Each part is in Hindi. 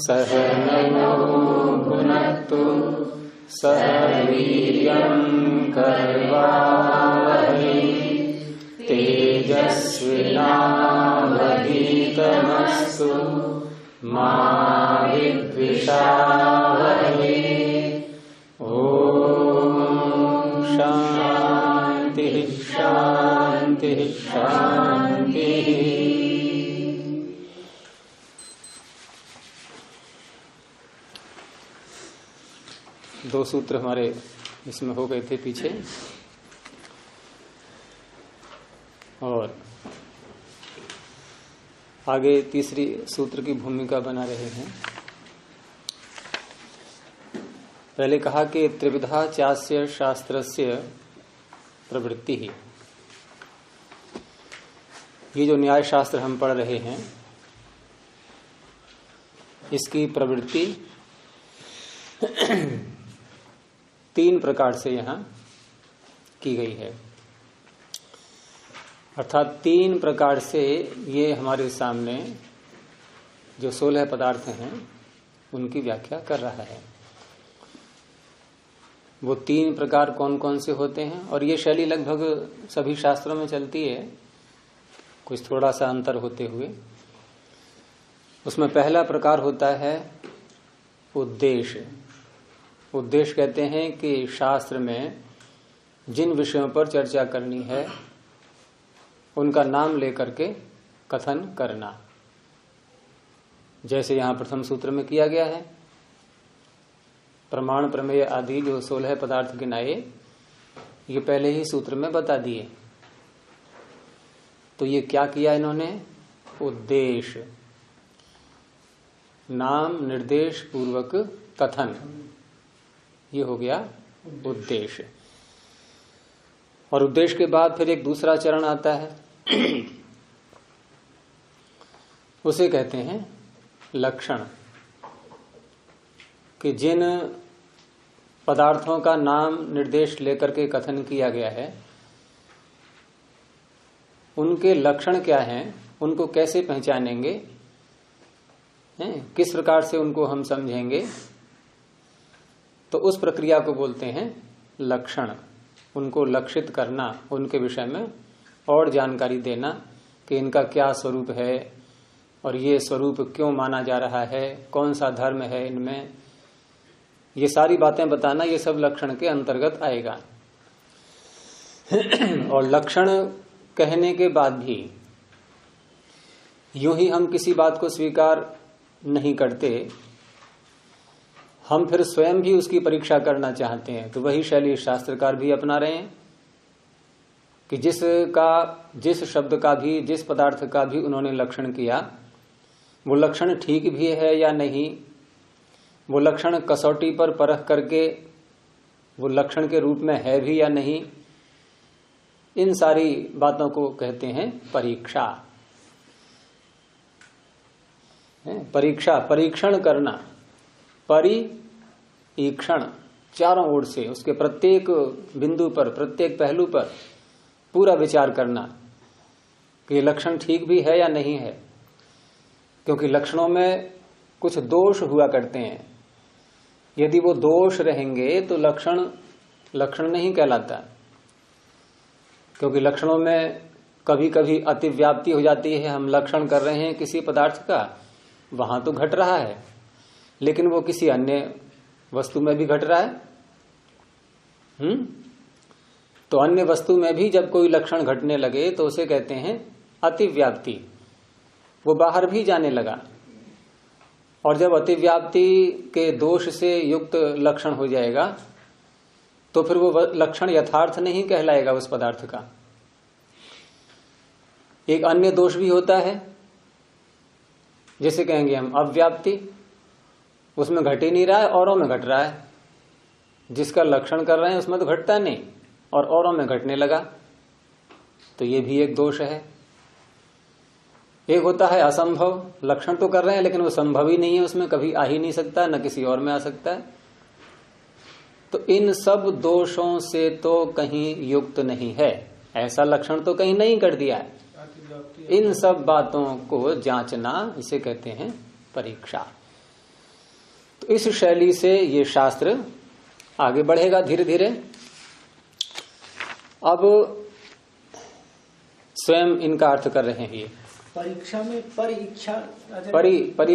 सहनौ भुनक्तु सह वीर्यं करवावहै तेजस्विनावधीतमस्तु मा विद्विषावहै। ओम शांति शांति शांति। दो सूत्र हमारे इसमें हो गए थे पीछे, और आगे तीसरी सूत्र की भूमिका बना रहे हैं। पहले कहा कि त्रिविधा चास्य शास्त्रस्य प्रवृत्ति ही, ये जो न्याय शास्त्र हम पढ़ रहे हैं इसकी प्रवृत्ति तीन प्रकार से यहां की गई है, अर्थात तीन प्रकार से ये हमारे सामने जो 16 पदार्थ हैं उनकी व्याख्या कर रहा है। वो तीन प्रकार कौन कौन से होते हैं, और ये शैली लगभग सभी शास्त्रों में चलती है, कुछ थोड़ा सा अंतर होते हुए। उसमें पहला प्रकार होता है उद्देश्य। उद्देश्य कहते हैं कि शास्त्र में जिन विषयों पर चर्चा करनी है उनका नाम लेकर के कथन करना, जैसे यहां प्रथम सूत्र में किया गया है। प्रमाण प्रमेय आदि जो 16 पदार्थ गिनाए ये पहले ही सूत्र में बता दिए। तो ये क्या किया इन्होंने? उद्देश्य, नाम निर्देश पूर्वक कथन, ये हो गया उद्देश्य। और उद्देश्य के बाद फिर एक दूसरा चरण आता है उसे कहते हैं लक्षण, कि जिन पदार्थों का नाम निर्देश लेकर के कथन किया गया है उनके लक्षण क्या हैं, उनको कैसे पहचानेंगे, किस प्रकार से उनको हम समझेंगे, तो उस प्रक्रिया को बोलते हैं लक्षण। उनको लक्षित करना, उनके विषय में और जानकारी देना कि इनका क्या स्वरूप है और ये स्वरूप क्यों माना जा रहा है, कौन सा धर्म है इनमें, ये सारी बातें बताना, ये सब लक्षण के अंतर्गत आएगा। और लक्षण कहने के बाद भी यूं ही हम किसी बात को स्वीकार नहीं करते, हम फिर स्वयं भी उसकी परीक्षा करना चाहते हैं। तो वही शैली शास्त्रकार भी अपना रहे हैं कि जिस शब्द का भी, जिस पदार्थ का भी उन्होंने लक्षण किया, वो लक्षण ठीक भी है या नहीं, वो लक्षण कसौटी पर परख करके वो लक्षण के रूप में है भी या नहीं, इन सारी बातों को कहते हैं परीक्षा। परीक्षा, परीक्षण करना, परीक्षण, चारों ओर से उसके प्रत्येक बिंदु पर, प्रत्येक पहलू पर पूरा विचार करना कि ये लक्षण ठीक भी है या नहीं है। क्योंकि लक्षणों में कुछ दोष हुआ करते हैं, यदि वो दोष रहेंगे तो लक्षण नहीं कहलाता। क्योंकि लक्षणों में कभी कभी अतिव्याप्ति हो जाती है, हम लक्षण कर रहे हैं किसी पदार्थ का, वहां तो घट रहा है लेकिन वो किसी अन्य वस्तु में भी घट रहा है। तो अन्य वस्तु में भी जब कोई लक्षण घटने लगे तो उसे कहते हैं अतिव्याप्ति, वो बाहर भी जाने लगा। और जब अतिव्याप्ति के दोष से युक्त लक्षण हो जाएगा तो फिर वो लक्षण यथार्थ नहीं कहलाएगा उस पदार्थ का। एक अन्य दोष भी होता है, जैसे कहेंगे हम अव्याप्ति, उसमें घट ही नहीं रहा है, औरों में घट रहा है। जिसका लक्षण कर रहे हैं उसमें तो घटता नहीं और औरों में घटने लगा, तो ये भी एक दोष है। एक होता है असंभव, लक्षण तो कर रहे हैं लेकिन वो संभव ही नहीं है, उसमें कभी आ ही नहीं सकता, न किसी और में आ सकता है। तो इन सब दोषों से तो कहीं युक्त नहीं है, ऐसा लक्षण तो कहीं नहीं कर दिया है। इन सब बातों को जांचना, इसे कहते हैं परीक्षा। तो इस शैली से ये शास्त्र आगे बढ़ेगा धीरे धीरे। अब स्वयं इनका अर्थ कर रहे हैं ये परीक्षा में परीक्षा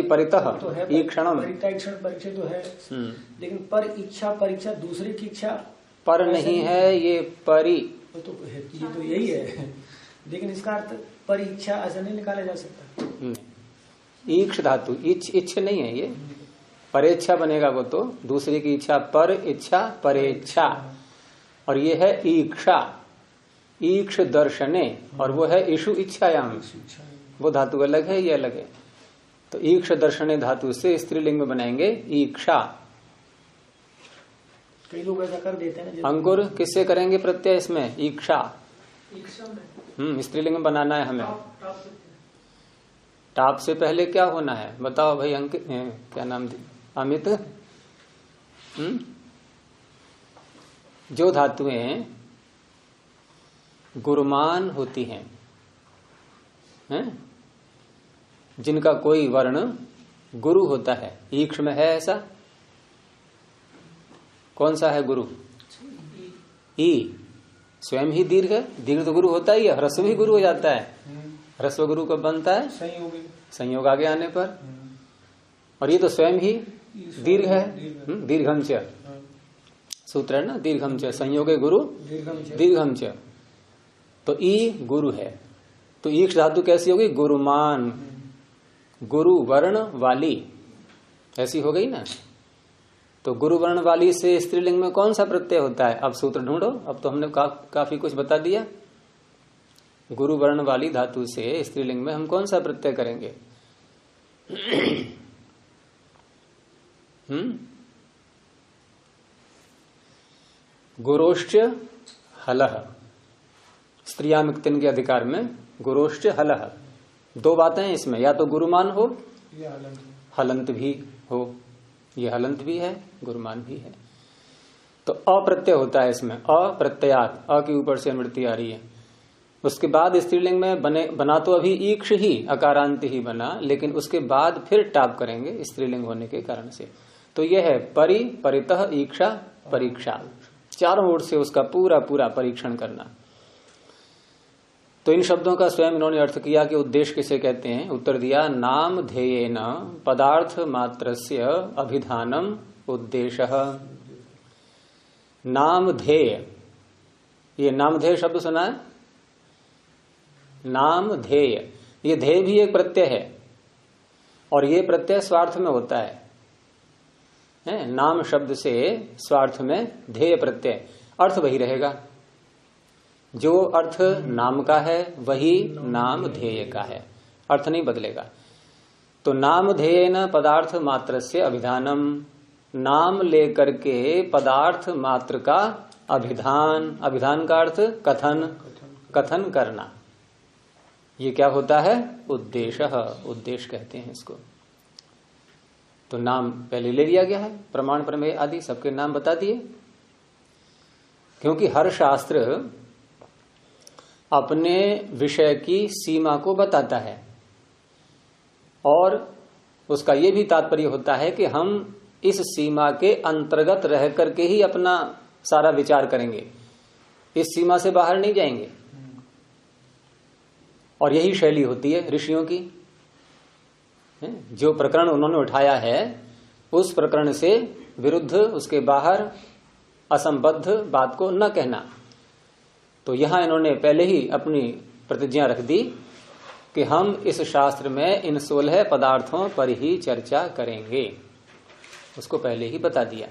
परितः तो है, ईक्षणम परीक्षा तो है, लेकिन पर इच्छा परीक्षा दूसरे की इच्छा पर नहीं है, ये परी तो ये तो यही है, लेकिन इसका अर्थ परीक्षा ऐसा नहीं निकाला जा सकता। ईक्ष धातु इच्छ नहीं है, ये परेच्छा बनेगा वो तो दूसरे की इच्छा, पर इच्छा परेच्छा, और ये है ईक्षा, ईक्ष दर्शने, और वो है ईशु इच्छायाम, वो धातु अलग है ये अलग है। तो ईक्ष दर्शने धातु से स्त्रीलिंग में बनाएंगे ईक्षा। कई लोग ऐसा कर देते हैं। अंकुर किससे करेंगे प्रत्यय इसमें? ईक्षा। स्त्रीलिंग में बनाना है हमें। टाप से पहले क्या होना है बताओ भाई? अंकित क्या नाम अमित? जो धातुएं गुरुमान होती हैं, जिनका कोई वर्ण गुरु होता है, ईक्ष में है ऐसा? कौन सा है गुरु? ई स्वयं ही दीर्घ है, दीर्घ तो गुरु होता ही है, ह्रस्व भी गुरु हो जाता है। ह्रस्व गुरु कब बनता है? संयोग आगे आने पर। और ये तो स्वयं ही दीर्घ है, दीर्घम च सूत्र है ना, दीर्घम च संयोगे गुरु दीर्घम च, तो ई गुरु है। तो ईक्ष धातु कैसी होगी? गुरुमान, गुरु वर्ण वाली, ऐसी हो गई ना। तो गुरु वर्ण वाली से स्त्रीलिंग में कौन सा प्रत्यय होता है? अब सूत्र ढूंढो। अब तो हमने काफी कुछ बता दिया। गुरु वर्ण वाली धातु से स्त्रीलिंग में हम कौन सा प्रत्यय करेंगे? गुरोश्च हलः, स्त्रियामिक्तिन के अधिकार में गुरोश्च हलः। दो बातें हैं इसमें, या तो गुरुमान हो या हलंत भी हो। ये हलंत भी है, गुरुमान भी है। तो अप्रत्यय होता है इसमें, अप्रत्ययात, अ के ऊपर से अनुवृत्ति आ रही है। उसके बाद स्त्रीलिंग में बना तो अभी ईक्ष ही, अकारांत ही बना, लेकिन उसके बाद फिर टाप करेंगे स्त्रीलिंग होने के कारण से। तो यह है परि, परितः, ईक्षा, परीक्षा, चारों ओर से उसका पूरा पूरा परीक्षण करना। तो इन शब्दों का स्वयं इन्होंने अर्थ किया कि उद्देश्य किसे कहते हैं। उत्तर दिया, नाम ध्येयेन पदार्थ मात्रस्य अभिधानम उद्देश्य। नाम ध्येय, ये नाम ध्येय शब्द सुना है? नाम ध्येय, ये ध्येय भी एक प्रत्यय है, और ये प्रत्यय स्वार्थ में होता है। नाम शब्द से स्वार्थ में ध्येय प्रत्यय, अर्थ वही रहेगा। जो अर्थ नाम का है वही नाम ध्येय का है, अर्थ नहीं बदलेगा। तो नाम ध्येय न पदार्थ मात्र से अभिधानम, नाम लेकर के पदार्थ मात्र का अभिधान, अभिधान का अर्थ कथन, कथन करना। ये क्या होता है? उद्देश्य, उद्देश्य कहते हैं इसको। तो नाम पहले ले लिया गया है, प्रमाण प्रमेय आदि सबके नाम बता दिए। क्योंकि हर शास्त्र अपने विषय की सीमा को बताता है, और उसका यह भी तात्पर्य होता है कि हम इस सीमा के अंतर्गत रह करके ही अपना सारा विचार करेंगे, इस सीमा से बाहर नहीं जाएंगे। और यही शैली होती है ऋषियों की। जो प्रकरण उन्होंने उठाया है उस प्रकरण से विरुद्ध, उसके बाहर असंबद्ध बात को न कहना। तो यहां इन्होंने पहले ही अपनी प्रतिज्ञा रख दी कि हम इस शास्त्र में इन 16 पदार्थों पर ही चर्चा करेंगे, उसको पहले ही बता दिया,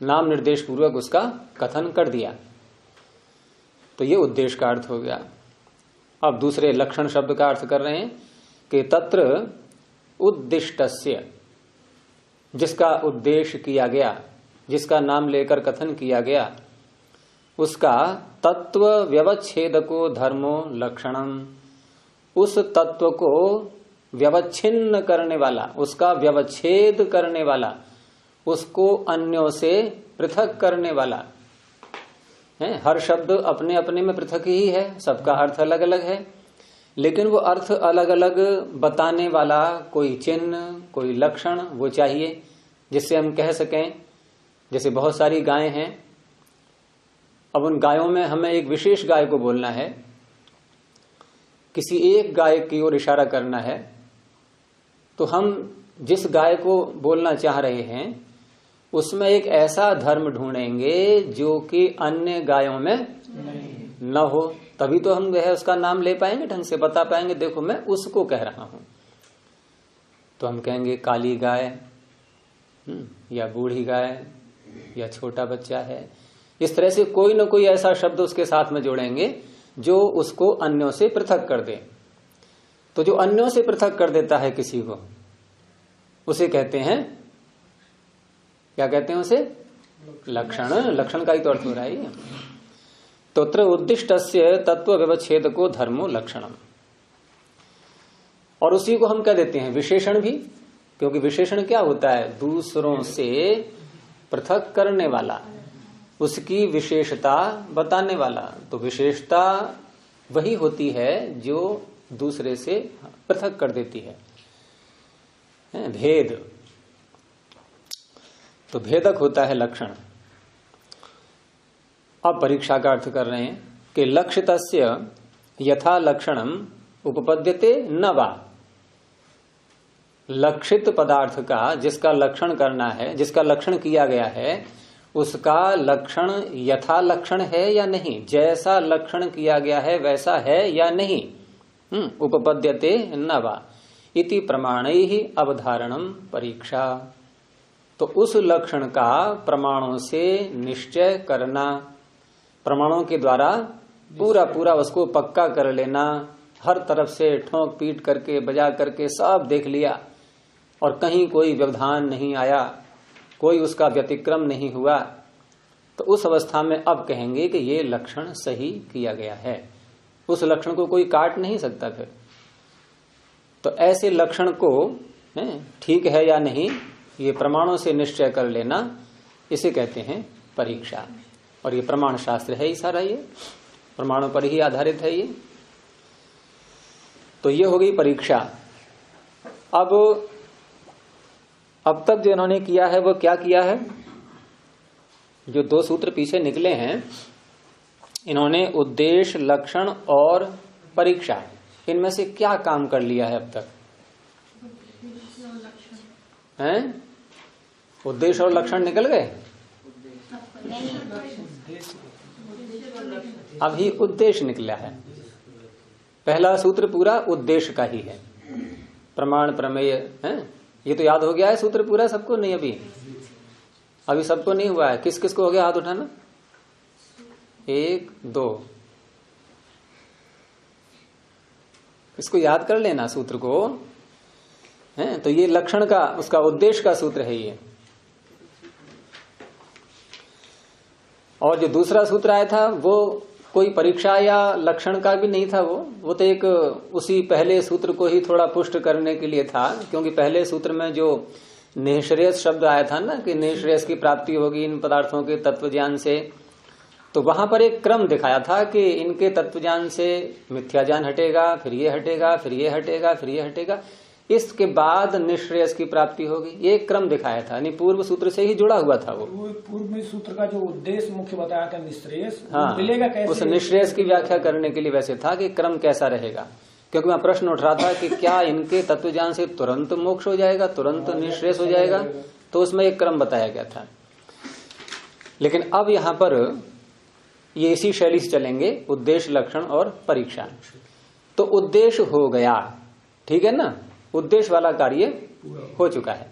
नाम निर्देश पूर्वक उसका कथन कर दिया। तो ये उद्देश्य का अर्थ हो गया। अब दूसरे लक्षण शब्द का अर्थ कर रहे हैं कि तत्र उद्दिष्टस्य, जिसका उद्देश्य किया गया, जिसका नाम लेकर कथन किया गया, उसका तत्व व्यवच्छेदको धर्मो लक्षणम, उस तत्व को व्यवच्छिन्न करने वाला, उसका व्यवच्छेद करने वाला, उसको अन्यों से पृथक करने वाला है। हर शब्द अपने अपने में पृथक ही है, सबका अर्थ अलग अलग है, लेकिन वो अर्थ अलग अलग बताने वाला कोई चिन्ह, कोई लक्षण वो चाहिए, जिससे हम कह सकें, जैसे बहुत सारी गायें हैं, अब उन गायों में हमें एक विशेष गाय को बोलना है, किसी एक गाय की ओर इशारा करना है, तो हम जिस गाय को बोलना चाह रहे हैं उसमें एक ऐसा धर्म ढूंढेंगे जो कि अन्य गायों में न हो, तभी तो हम वह उसका नाम ले पाएंगे, ढंग से बता पाएंगे, देखो मैं उसको कह रहा हूं। तो हम कहेंगे काली गाय, या बूढ़ी गाय, या छोटा बच्चा है। इस तरह से कोई ना कोई ऐसा शब्द उसके साथ में जोड़ेंगे जो उसको अन्यों से पृथक कर दे। तो जो अन्यों से पृथक कर देता है किसी को, उसे कहते हैं, क्या कहते हैं उसे? लक्षण। लक्षण का ही तो अर्थ हो रहा है ये। तत्र उद्दिष्टस्य तत्व व्यवच्छेद को धर्मो लक्षणम। और उसी को हम कह देते हैं विशेषण भी, क्योंकि विशेषण क्या होता है? दूसरों से पृथक करने वाला, उसकी विशेषता बताने वाला। तो विशेषता वही होती है जो दूसरे से पृथक कर देती है, भेद। तो भेदक होता है लक्षण। अब परीक्षा का अर्थ कर रहे हैं कि लक्षितस्य यथा लक्षणम उपपद्यते न वा। लक्षित पदार्थ का जिसका लक्षण करना है, जिसका लक्षण किया गया है, उसका लक्षण यथा लक्षण है या नहीं, जैसा लक्षण किया गया है वैसा है या नहीं। उपपद्यते न वा इति प्रमाणैहि अवधारणम परीक्षा। तो उस लक्षण का प्रमाणों से निश्चय करना, प्रमाणों के द्वारा पूरा पूरा उसको पक्का कर लेना, हर तरफ से ठोंक पीट करके बजा करके सब देख लिया और कहीं कोई व्यवधान नहीं आया, कोई उसका व्यतिक्रम नहीं हुआ, तो उस अवस्था में अब कहेंगे कि ये लक्षण सही किया गया है। उस लक्षण को कोई काट नहीं सकता फिर। तो ऐसे लक्षण को ठीक है या नहीं ये प्रमाणों से निश्चय कर लेना, इसे कहते हैं परीक्षा। और ये प्रमाण शास्त्र है ही सारा, ये प्रमाणों पर ही आधारित है ये। तो ये हो गई परीक्षा। अब तक जो इन्होंने किया है वो क्या किया है? जो दो सूत्र पीछे निकले हैं, इन्होंने उद्देश्य, लक्षण और परीक्षा, इनमें से क्या काम कर लिया है अब तक? हैं? उद्देश्य और लक्षण निकल गए? अभी उद्देश्य निकला है। पहला सूत्र पूरा उद्देश्य का ही है, प्रमाण प्रमेय है। ये तो याद हो गया है सूत्र पूरा सबको? नहीं, अभी सबको नहीं हुआ है। किस किस को हो गया? हाथ उठाना। 1 2। इसको याद कर लेना सूत्र को, है। तो ये लक्षण का, उसका उद्देश्य का सूत्र है ये। और जो दूसरा सूत्र आया था वो कोई परीक्षा या लक्षण का भी नहीं था, वो तो एक उसी पहले सूत्र को ही थोड़ा पुष्ट करने के लिए था। क्योंकि पहले सूत्र में जो निःश्रेयस शब्द आया था ना, कि निःश्रेयस की प्राप्ति होगी इन पदार्थों के तत्व ज्ञान से, तो वहां पर एक क्रम दिखाया था कि इनके तत्व ज्ञान से मिथ्या ज्ञान हटेगा, फिर ये हटेगा, फिर ये हटेगा, फिर ये हटेगा, इसके बाद निःश्रेयस की प्राप्ति होगी। ये क्रम दिखाया था, यानी पूर्व सूत्र से ही जुड़ा हुआ था वो पूर्व में सूत्र का जो उद्देश्य मुख्य बताया था निःश्रेयस, हाँ, मिलेगा कैसे? उस निःश्रेयस की व्याख्या करने के लिए वैसे था कि क्रम कैसा रहेगा। क्योंकि वहां प्रश्न उठ रहा था कि क्या इनके तत्व ज्ञान से तुरंत मोक्ष हो जाएगा, तुरंत निःश्रेयस हो जाएगा, तो उसमें एक क्रम बताया गया था। लेकिन अब यहाँ पर ये इसी शैली से चलेंगे, उद्देश्य, लक्षण और परीक्षा। तो उद्देश्य हो गया, ठीक है ना, उद्देश्य वाला कार्य हो चुका है।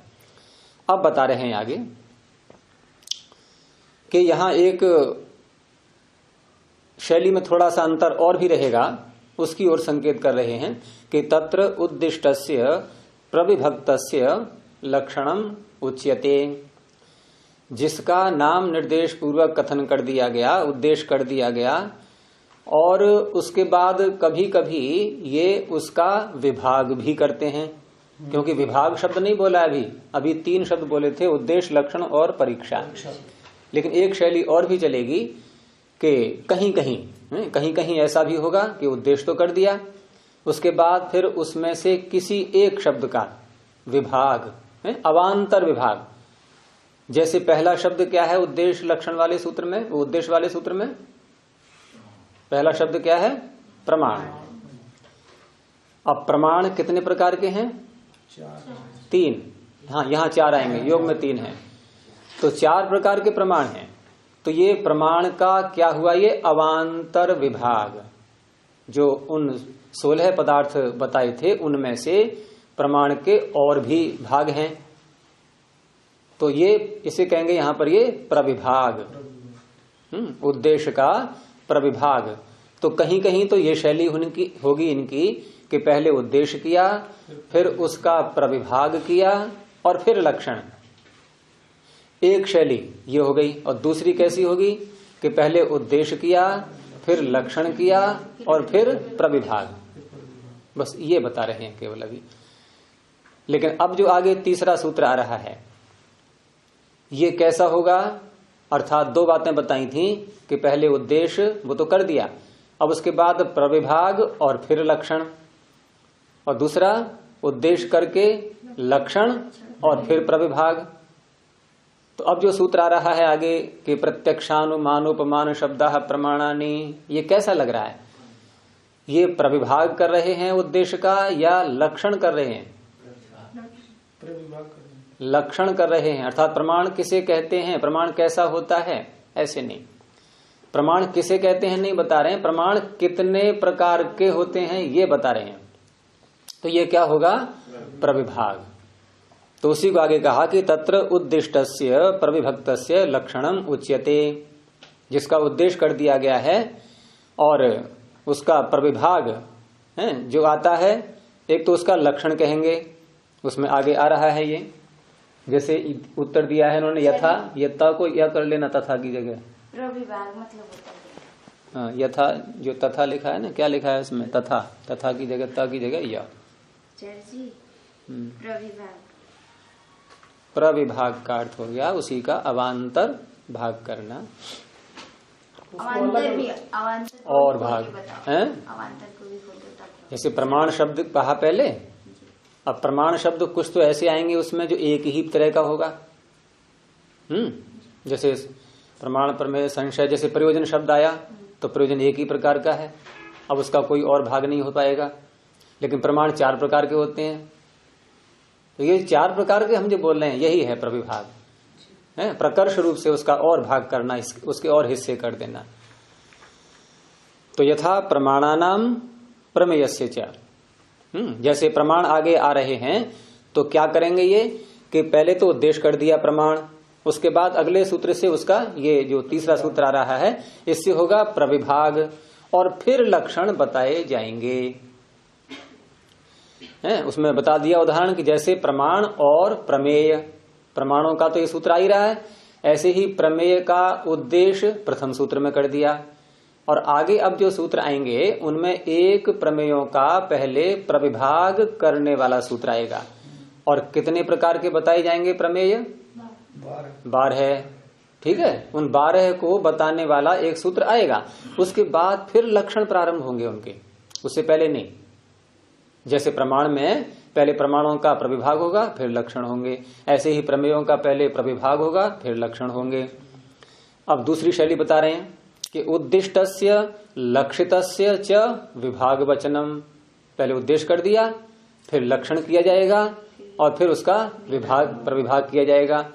अब बता रहे हैं आगे कि यहां एक शैली में थोड़ा सा अंतर और भी रहेगा, उसकी ओर संकेत कर रहे हैं कि तत्र उद्दिष्टस्य प्रविभक्तस्य लक्षणम उच्यते। जिसका नाम निर्देश पूर्वक कथन कर दिया गया, उद्देश्य कर दिया गया, और उसके बाद कभी कभी ये उसका विभाग भी करते हैं। क्योंकि विभाग शब्द नहीं बोला अभी 3 शब्द बोले थे, उद्देश्य, लक्षण और परीक्षा। लेकिन एक शैली और भी चलेगी कि कहीं कहीं ऐसा भी होगा कि उद्देश्य तो कर दिया, उसके बाद फिर उसमें से किसी एक शब्द का विभाग, अवान्तर विभाग, जैसे पहला शब्द क्या है उद्देश्य लक्षण वाले सूत्र में, उद्देश्य वाले सूत्र में पहला शब्द क्या है? प्रमाण। अब प्रमाण कितने प्रकार के हैं? 3। हाँ, यहां 4 आएंगे, योग में 3 है, तो 4 प्रकार के प्रमाण हैं। तो ये प्रमाण का क्या हुआ? ये अवांतर विभाग, जो उन 16 पदार्थ बताए थे उनमें से प्रमाण के और भी भाग हैं। तो ये इसे कहेंगे यहां पर ये प्रविभाग, उद्देश्य का प्रविभाग। तो कहीं कहीं तो ये शैली होगी इनकी कि पहले उद्देश्य किया, फिर उसका प्रविभाग किया और फिर लक्षण। एक शैली ये हो गई। और दूसरी कैसी होगी कि पहले उद्देश्य किया, फिर लक्षण किया और फिर प्रविभाग। बस ये बता रहे हैं केवल अभी। लेकिन अब जो आगे तीसरा सूत्र आ रहा है ये कैसा होगा? अर्थात 2 बातें बताई थी कि पहले उद्देश्य वो तो कर दिया, अब उसके बाद प्रविभाग और फिर लक्षण, और दूसरा उद्देश्य करके लक्षण और फिर प्रविभाग। तो अब जो सूत्र आ रहा है आगे कि प्रत्यक्षानुमानोपमान शब्दाः प्रमाणानि, ये कैसा लग रहा है? ये प्रविभाग कर रहे हैं उद्देश्य का या लक्षण कर रहे हैं? लक्षण कर रहे हैं। अर्थात प्रमाण किसे कहते हैं, प्रमाण कैसा होता है, ऐसे नहीं। प्रमाण किसे कहते हैं नहीं बता रहे हैं, प्रमाण कितने प्रकार के होते हैं ये बता रहे हैं। तो ये क्या होगा? प्रविभाग। तो उसी को आगे कहा कि तत्र उद्दिष्टस्य प्रविभक्तस्य लक्षणम उच्यते, जिसका उद्देश्य कर दिया गया है और उसका प्रविभाग है जो आता है, एक तो उसका लक्षण कहेंगे, उसमें आगे आ रहा है ये। जैसे उत्तर दिया है उन्होंने यथा, यथा को यह कर लेना तथा की जगह, प्रविभाग मतलब होता है। हाँ, यथा जो तथा लिखा है ना, क्या लिखा है उसमें? तथा, तथा की जगह ता की जगह या। प्रविभाग, प्रविभाग का अर्थ हो गया उसी का अवांतर भाग करना। अवांतर भी, अवांतर और भाग हैं, अवांतर को भी खोल दो। जैसे प्रमाण शब्द कहा पहले, अब प्रमाण शब्द कुछ तो ऐसे आएंगे उसमें जो एक ही तरह का होगा। जैसे प्रमाण प्रमेय संशय, जैसे प्रयोजन शब्द आया तो प्रयोजन एक ही प्रकार का है, अब उसका कोई और भाग नहीं हो पाएगा। लेकिन प्रमाण 4 प्रकार के होते हैं, तो ये 4 प्रकार के हम जो बोल रहे हैं यही है प्रविभाग, है प्रकर्ष रूप से उसका और भाग करना, उसके और हिस्से कर देना। तो यथा प्रमाणानाम प्रमेयस्य च, जैसे प्रमाण आगे आ रहे हैं तो क्या करेंगे ये कि पहले तो उद्देश्य कर दिया प्रमाण, उसके बाद अगले सूत्र से उसका ये जो तीसरा सूत्र आ रहा है इससे होगा प्रविभाग और फिर लक्षण बताए जाएंगे। उसमें बता दिया उदाहरण कि जैसे प्रमाण और प्रमेय, प्रमाणों का तो ये सूत्र आ ही रहा है, ऐसे ही प्रमेय का उद्देश्य प्रथम सूत्र में कर दिया। और आगे अब जो सूत्र आएंगे उनमें एक प्रमेयों का पहले प्रविभाग करने वाला सूत्र आएगा। और कितने प्रकार के बताए जाएंगे प्रमेय? 12। ठीक है, उन 12 को बताने वाला एक सूत्र आएगा, उसके बाद फिर लक्षण प्रारंभ होंगे उनके, उससे पहले नहीं। जैसे प्रमाण में पहले प्रमाणों का प्रविभाग होगा फिर लक्षण होंगे, ऐसे ही प्रमेयों का पहले प्रविभाग होगा फिर लक्षण होंगे। अब दूसरी शैली बता रहे हैं कि उद्दिष्टस्य लक्षितस्य च विभाग वचनम, पहले उद्देश्य कर दिया फिर लक्षण किया जाएगा और फिर उसका विभाग प्रविभाग किया जाएगा।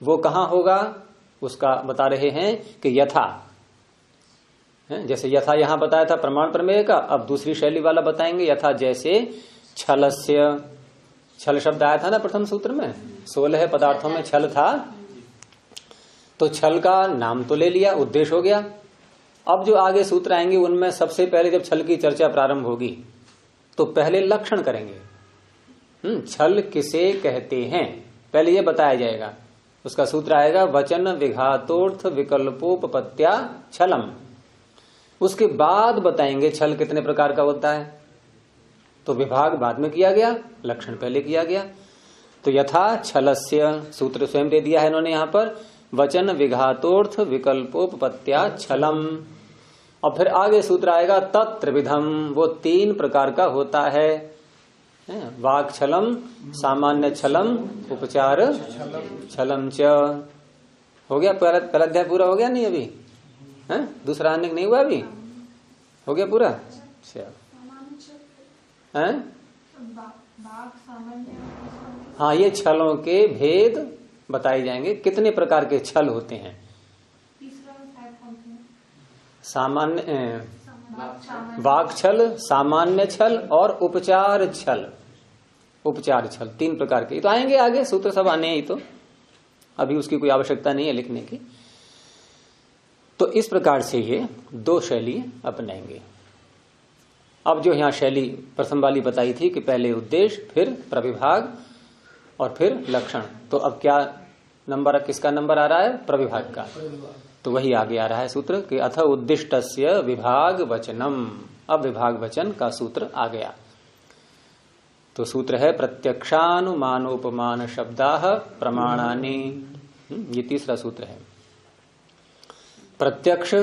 वो कहाँ होगा उसका बता रहे हैं कि यथा, जैसे यथा यहां बताया था प्रमाण प्रमेय का, अब दूसरी शैली वाला बताएंगे यथा जैसे छलस्य, छल शब्द आया था ना प्रथम सूत्र में, 16 पदार्थों में छल था, तो छल का नाम तो ले लिया, उद्देश्य हो गया। अब जो आगे सूत्र आएंगे उनमें सबसे पहले जब छल की चर्चा प्रारंभ होगी तो पहले लक्षण करेंगे। छल किसे कहते हैं पहले ये बताया जाएगा, उसका सूत्र आएगा वचन विघातोर्थ विकल्पोपपत्या छलम। उसके बाद बताएंगे छल कितने प्रकार का होता है, तो विभाग बाद में किया गया, लक्षण पहले किया गया। तो यथा छलस्य सूत्र स्वयं दे दिया है इन्होंने यहां पर, वचन विघातोर्थ विकल्पोपपत्या छलम। और फिर आगे सूत्र आएगा तत्त्रिविधम, वो 3 प्रकार का होता है। वाक् छलम, सामान्य छलम, उपचार छलम च। हो गया, पहला अध्याय पूरा हो गया नहीं अभी? दूसरा आने नहीं हुआ अभी? हो गया पूरा? हाँ, ये छलों के भेद बताए जाएंगे। कितने प्रकार के छल होते हैं? सामान्य वाक् छल, सामान्य छल और उपचार छल। उपचार छल 3 प्रकार के। तो आएंगे आगे, सूत्र सब आने ही, तो अभी उसकी कोई आवश्यकता नहीं है लिखने की। तो इस प्रकार से ये 2 शैली अपनाएंगे। अब जो यहाँ शैली प्रथम वाली बताई थी कि पहले उद्देश्य, फिर प्रविभाग और फिर लक्षण, तो अब क्या नंबर, किसका नंबर आ रहा है? प्रविभाग का। तो वही आगे आ रहा है सूत्र कि अथ उद्दिष्टस्य विभाग वचनम। अब विभाग वचन का सूत्र आ गया। तो सूत्र है प्रत्यक्षानुमानोपमान शब्दाः प्रमाणानि। ये तीसरा सूत्र है। प्रत्यक्ष,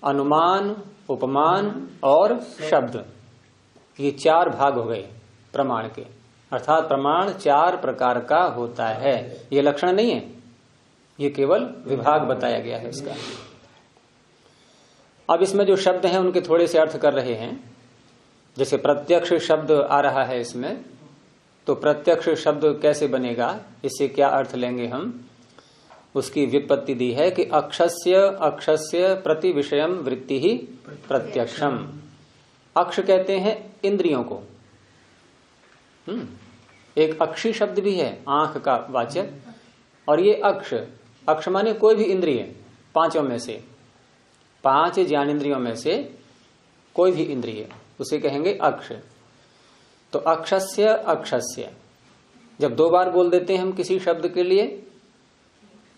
अनुमान, उपमान और शब्द, ये 4 भाग हो गए प्रमाण के। अर्थात प्रमाण 4 प्रकार का होता है। ये लक्षण नहीं है, ये केवल विभाग बताया गया है इसका। अब इसमें जो शब्द हैं उनके थोड़े से अर्थ कर रहे हैं। जैसे प्रत्यक्ष शब्द आ रहा है इसमें, तो प्रत्यक्ष शब्द कैसे बनेगा, इससे क्या अर्थ लेंगे हम, उसकी व्युत्पत्ति दी है कि अक्षस्य अक्षस्य प्रति विषयम वृत्ति ही प्रत्यक्षम। अक्ष कहते हैं इंद्रियों को। एक अक्षी शब्द भी है, आंख का वाचक। और ये अक्ष, अक्ष माने कोई भी इंद्रिय, 5 में से, 5 ज्ञानेंद्रियों में से कोई भी इंद्रिय, उसे कहेंगे अक्ष। तो अक्षस्य अक्षस्य जब 2 बार बोल देते हैं हम किसी शब्द के लिए,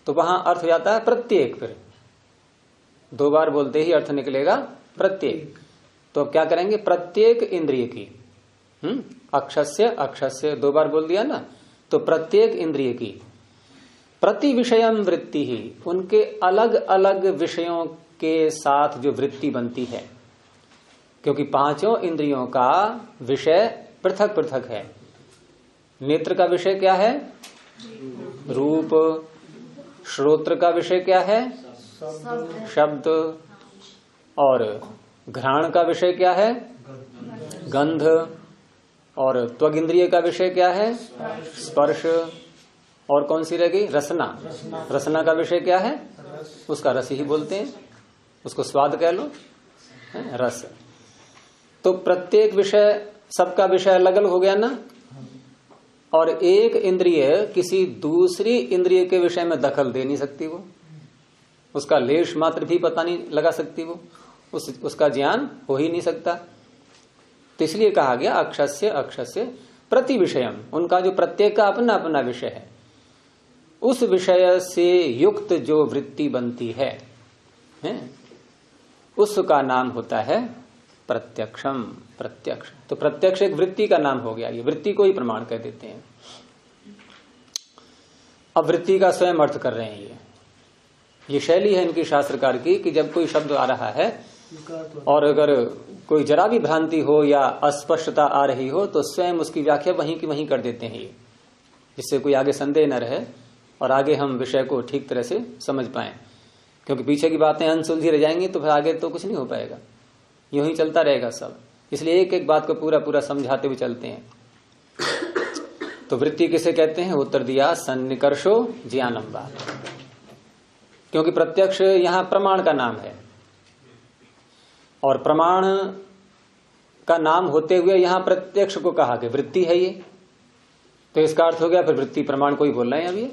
तो वहां अर्थ हो जाता है प्रत्येक। फिर 2 बार बोलते ही अर्थ निकलेगा प्रत्येक। तो अब क्या करेंगे? प्रत्येक इंद्रिय की, अक्षस्य अक्षस्य 2 बार बोल दिया ना, तो प्रत्येक इंद्रिय की प्रति विषयम वृत्ति ही, उनके अलग अलग विषयों के साथ जो वृत्ति बनती है, क्योंकि 5 इंद्रियों का विषय पृथक पृथक है। नेत्र का विषय क्या है? रूप। श्रोत्र का विषय क्या है? शब्द। और घ्राण का विषय क्या है? गंध। और त्वग इंद्रिय का विषय क्या है? स्पर्श। और कौन सी रहेगी? रसना। रसना का विषय क्या है? उसका रस ही बोलते हैं, उसको स्वाद कह लो, रस। तो प्रत्येक विषय, सबका विषय अलग अलग हो गया ना। और एक इंद्रिय किसी दूसरी इंद्रिय के विषय में दखल दे नहीं सकती, वो उसका लेश मात्र भी पता नहीं लगा सकती, वो उसका ज्ञान हो ही नहीं सकता। तो इसलिए कहा गया अक्षस्य अक्षस्य प्रति विषयम, उनका जो प्रत्येक का अपना अपना विषय है, उस विषय से युक्त जो वृत्ति बनती है, उसका नाम होता है प्रत्यक्षम। प्रत्यक्ष, तो प्रत्यक्ष एक वृत्ति का नाम हो गया। ये वृत्ति को ही प्रमाण कह देते हैं। अब वृत्ति का स्वयं अर्थ कर रहे हैं। ये शैली है इनकी शास्त्रकार की कि जब कोई शब्द आ रहा है और अगर कोई जरा भी भ्रांति हो या अस्पष्टता आ रही हो, तो स्वयं उसकी व्याख्या वहीं की वहीं कर देते हैं, ये जिससे कोई आगे संदेह न रहे और आगे हम विषय को ठीक तरह से समझ पाए। क्योंकि पीछे की बातें अनसुलझी रह जाएंगी तो फिर आगे तो कुछ नहीं हो पाएगा, यूं ही चलता रहेगा सब। इसलिए एक एक बात को पूरा पूरा समझाते हुए चलते हैं। तो वृत्ति किसे कहते हैं? उत्तर दिया सन्निकर्षो ज्ञानम वा, क्योंकि प्रत्यक्ष यहां प्रमाण का नाम है और प्रमाण का नाम होते हुए यहां प्रत्यक्ष को कहा कि वृत्ति है ये, तो इसका अर्थ हो गया फिर वृत्ति प्रमाण को ही बोल रहे हैं। अब ये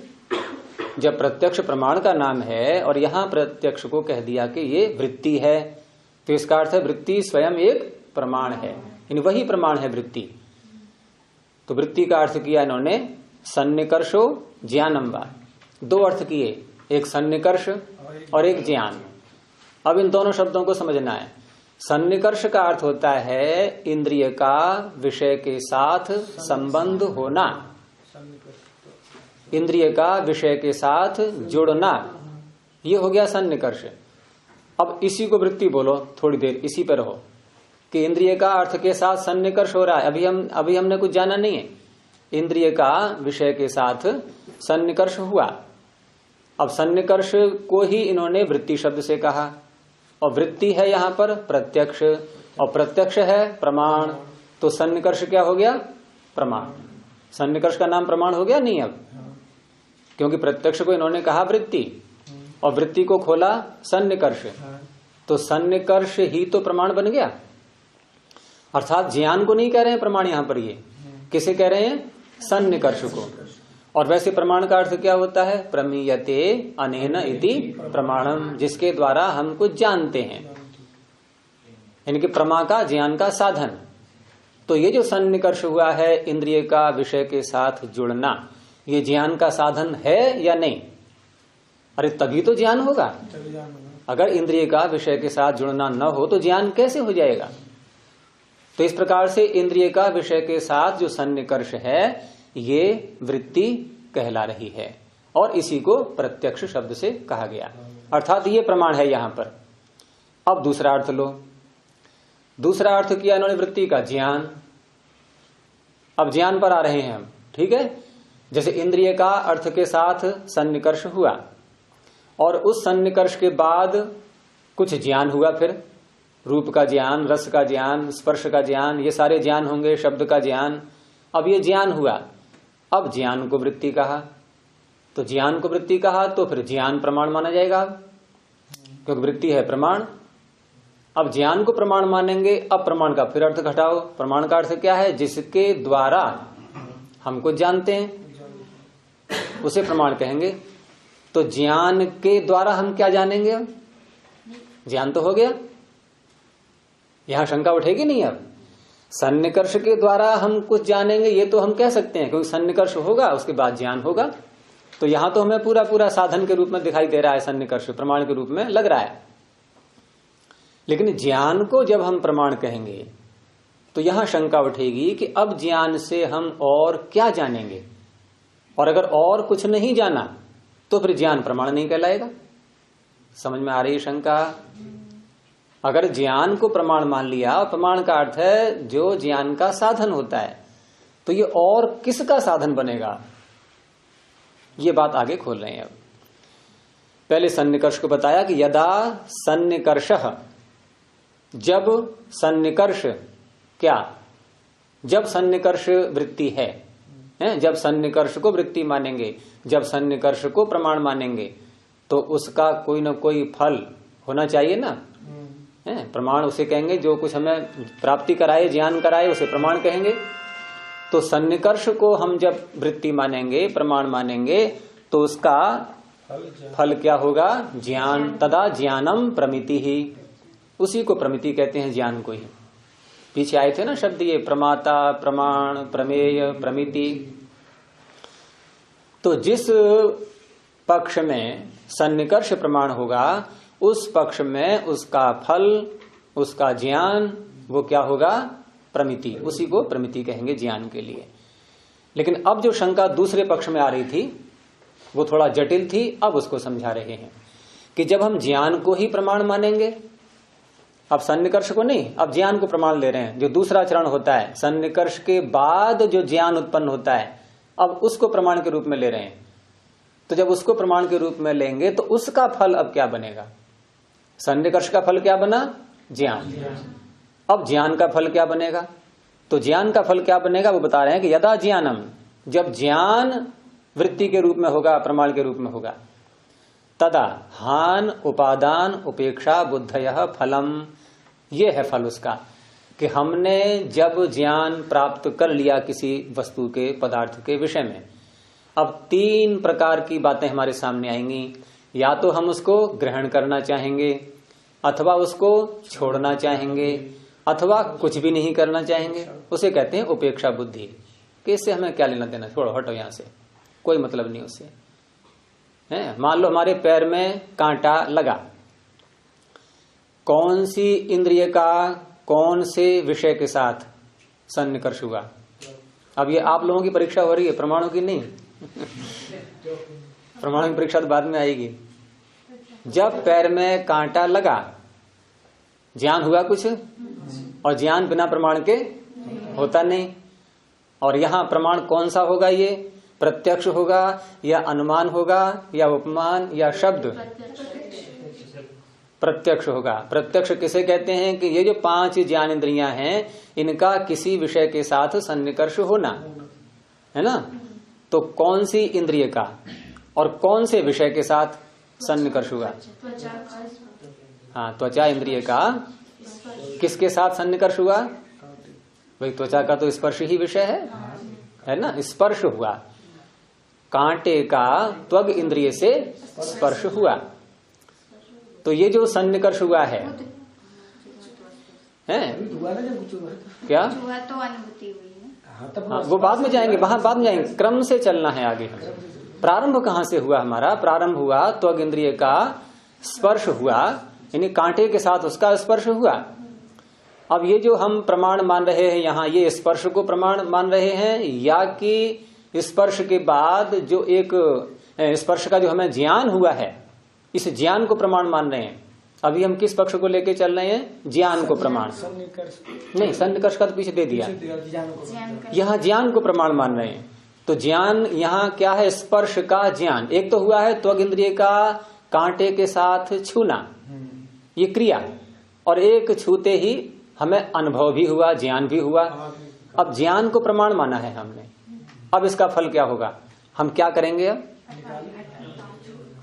जब प्रत्यक्ष प्रमाण का नाम है और यहां प्रत्यक्ष को कह दिया कि ये वृत्ति है, तो इसका अर्थ है वृत्ति स्वयं एक प्रमाण है, यानी वही प्रमाण है वृत्ति। तो वृत्ति का अर्थ किया इन्होंने सन्निकर्षो ज्ञानम वा, 2 अर्थ किए, एक सन्निकर्ष और एक ज्ञान। अब इन दोनों शब्दों को समझना है। सन्निकर्ष का अर्थ होता है इंद्रिय का विषय के साथ संबंध होना, इंद्रिय का विषय के साथ जुड़ना, ये हो गया सन्निकर्ष। अब इसी को वृत्ति बोलो, थोड़ी देर इसी पर रहो। कि इंद्रिय का अर्थ के साथ सन्निकर्ष हो रहा है। अभी हमने कुछ जाना नहीं है। इंद्रिय का विषय के साथ सन्निकर्ष हुआ। अब सन्निकर्ष को ही इन्होंने वृत्ति शब्द से कहा, और वृत्ति है यहाँ पर प्रत्यक्ष, और प्रत्यक्ष है प्रमाण। तो सन्निकर्ष क्या हो गया? प्रमाण। सन्निकर्ष का नाम प्रमाण हो गया नहीं अब, क्योंकि प्रत्यक्ष को इन्होंने कहा वृत्ति और वृत्ति को खोला सन्निकर्ष। तो सन्निकर्ष ही तो प्रमाण बन गया। अर्थात ज्ञान को नहीं कह रहे हैं प्रमाण, यहां पर ये किसे कह रहे हैं? सन्निकर्ष को। और वैसे प्रमाण का अर्थ क्या होता है? प्रमीयते अनेन इति प्रमाणम, जिसके द्वारा हम कुछ जानते हैं, इनके प्रमा का ज्ञान का साधन। तो ये जो सन्निकर्ष हुआ है, इंद्रिय का विषय के साथ जुड़ना, ये ज्ञान का साधन है या नहीं? अरे तभी तो ज्ञान होगा। अगर इंद्रिय का विषय के साथ जुड़ना न हो तो ज्ञान कैसे हो जाएगा? तो इस प्रकार से इंद्रिय का विषय के साथ जो सन्निकर्ष है, ये वृत्ति कहला रही है, और इसी को प्रत्यक्ष शब्द से कहा गया। अर्थात ये प्रमाण है यहां पर। अब दूसरा अर्थ लो। दूसरा अर्थ किया इन्होंने वृत्ति का, ज्ञान। अब ज्ञान पर आ रहे हैं हम, ठीक है। जैसे इंद्रिय का अर्थ के साथ सन्निकर्ष हुआ, और उस सन्निकर्ष के बाद कुछ ज्ञान हुआ, फिर रूप का ज्ञान, रस का ज्ञान, स्पर्श का ज्ञान, ये सारे ज्ञान होंगे, शब्द का ज्ञान। अब ये ज्ञान हुआ, अब ज्ञान को वृत्ति कहा। तो ज्ञान को वृत्ति कहा तो फिर ज्ञान प्रमाण माना जाएगा, क्योंकि वृत्ति है प्रमाण। अब ज्ञान को प्रमाण मानेंगे। अब प्रमाण का फिर अर्थ घटाओ। प्रमाण का अर्थ क्या है? जिसके द्वारा हम कुछ जानते हैं उसे प्रमाण कहेंगे। तो ज्ञान के द्वारा हम क्या जानेंगे? अब ज्ञान तो हो गया, यहां शंका उठेगी नहीं। अब सन्निकर्ष के द्वारा हम कुछ जानेंगे, ये तो हम कह सकते हैं, क्योंकि सन्निकर्ष होगा उसके बाद ज्ञान होगा। तो यहां तो हमें पूरा पूरा साधन के रूप में दिखाई दे रहा है, सन्निकर्ष प्रमाण के रूप में लग रहा है। लेकिन ज्ञान को जब हम प्रमाण कहेंगे तो यहां शंका उठेगी कि अब ज्ञान से हम और क्या जानेंगे, और अगर और कुछ नहीं जाना तो फिर ज्ञान प्रमाण नहीं कहलाएगा। समझ में आ रही शंका? अगर ज्ञान को प्रमाण मान लिया, प्रमाण का अर्थ है जो ज्ञान का साधन होता है, तो ये और किसका साधन बनेगा? ये बात आगे खोल रहे हैं। अब पहले सन्निकर्ष को बताया कि यदा सन्निकर्षः, जब सन्निकर्ष क्या? जब सन्निकर्ष वृत्ति है, जब सन्निकर्ष को वृत्ति मानेंगे, जब सन्निकर्ष को प्रमाण मानेंगे, तो उसका कोई ना कोई फल होना चाहिए ना। प्रमाण उसे कहेंगे जो कुछ हमें प्राप्ति कराए, ज्ञान कराए, उसे प्रमाण कहेंगे। तो सन्निकर्ष को हम जब वृत्ति मानेंगे, प्रमाण मानेंगे, तो उसका फल क्या होगा? ज्ञान। तदा ज्ञानम प्रमिति ही, उसी को प्रमिति कहते हैं, ज्ञान को ही। पीछे आए थे ना शब्द ये, प्रमाता, प्रमाण, प्रमेय, प्रमिति। तो जिस पक्ष में सन्निकर्ष प्रमाण होगा, उस पक्ष में उसका फल, उसका ज्ञान, वो क्या होगा? प्रमिति। उसी को प्रमिति कहेंगे ज्ञान के लिए। लेकिन अब जो शंका दूसरे पक्ष में आ रही थी वो थोड़ा जटिल थी, अब उसको समझा रहे हैं कि जब हम ज्ञान को ही प्रमाण मानेंगे, अब सन्निकर्ष को नहीं, अब ज्ञान को प्रमाण ले रहे हैं, जो दूसरा चरण होता है, सन्निकर्ष के बाद जो ज्ञान उत्पन्न होता है, अब उसको प्रमाण के रूप में ले रहे हैं। तो जब उसको प्रमाण के रूप में लेंगे तो उसका फल अब क्या बनेगा? सन्निकर्ष का फल क्या बना? ज्ञान। अब ज्ञान का फल क्या बनेगा? तो ज्ञान का फल क्या बनेगा वो बता रहे हैं कि यदा ज्ञानम, जब ज्ञान वृत्ति के रूप में होगा, प्रमाण के रूप में होगा, तदा हान उपादान उपेक्षा बुद्धयः फलम, ये है फल उसका कि हमने जब ज्ञान प्राप्त कर लिया किसी वस्तु के, पदार्थ के विषय में, अब तीन प्रकार की बातें हमारे सामने आएंगी। या तो हम उसको ग्रहण करना चाहेंगे, अथवा उसको छोड़ना चाहेंगे, अथवा कुछ भी नहीं करना चाहेंगे। उसे कहते हैं उपेक्षा बुद्धि, कि इससे हमें क्या लेना देना, छोड़ो, हटो यहां से, कोई मतलब नहीं उससे। मान लो हमारे पैर में कांटा लगा, कौन सी इंद्रिय का कौन से विषय के साथ सन्निकर्ष हुआ? अब ये आप लोगों की परीक्षा हो रही है, प्रमाणों की नहीं। प्रमाणों की परीक्षा तो बाद में आएगी। जब पैर में कांटा लगा, ज्ञान हुआ कुछ? और ज्ञान बिना प्रमाण के होता नहीं। और यहां प्रमाण कौन सा होगा? ये प्रत्यक्ष होगा या अनुमान होगा या उपमान या शब्द? प्रत्यक्ष होगा। प्रत्यक्ष किसे कहते हैं? कि ये जो 5 ज्ञान इंद्रियां हैं इनका किसी विषय के साथ सन्निकर्ष होना है ना। तो कौन सी इंद्रिय का और कौन से विषय के साथ सन्निकर्ष हुआ? हाँ, त्वचा इंद्रिय का किसके साथ सन्निकर्ष हुआ? भाई त्वचा का तो स्पर्श ही विषय है ना। स्पर्श हुआ, कांटे का त्वग इंद्रिय से स्पर्श हुआ। तो ये जो सन्निकर्ष हुआ है क्या? तो अनुभूति हुई है। हाँ, वो बाद में जाएंगे, वहां बाद में जाएंगे। क्रम से चलना है आगे हमें। प्रारंभ कहाँ से हुआ हमारा? प्रारंभ हुआ त्वग इंद्रिय का स्पर्श हुआ, यानी कांटे के साथ उसका स्पर्श हुआ। अब ये जो हम प्रमाण मान रहे हैं यहाँ, ये स्पर्श को प्रमाण मान रहे हैं या कि स्पर्श के बाद जो एक स्पर्श का जो हमें ज्ञान हुआ है, इस ज्ञान को प्रमाण मान रहे हैं? अभी हम किस पक्ष को लेके चल रहे हैं? ज्ञान को प्रमाण। नहीं, सन्निकर्ष का तो पीछे दे दिया। यहाँ ज्ञान को प्रमाण मान रहे हैं। तो ज्ञान यहाँ क्या है? स्पर्श का ज्ञान। एक तो हुआ है त्वग इंद्रिय का कांटे के साथ छूना, ये क्रिया, और एक छूते ही हमें अनुभव भी हुआ, ज्ञान भी हुआ। अब ज्ञान को प्रमाण माना है हमने। अब इसका फल क्या होगा? हम क्या करेंगे? अब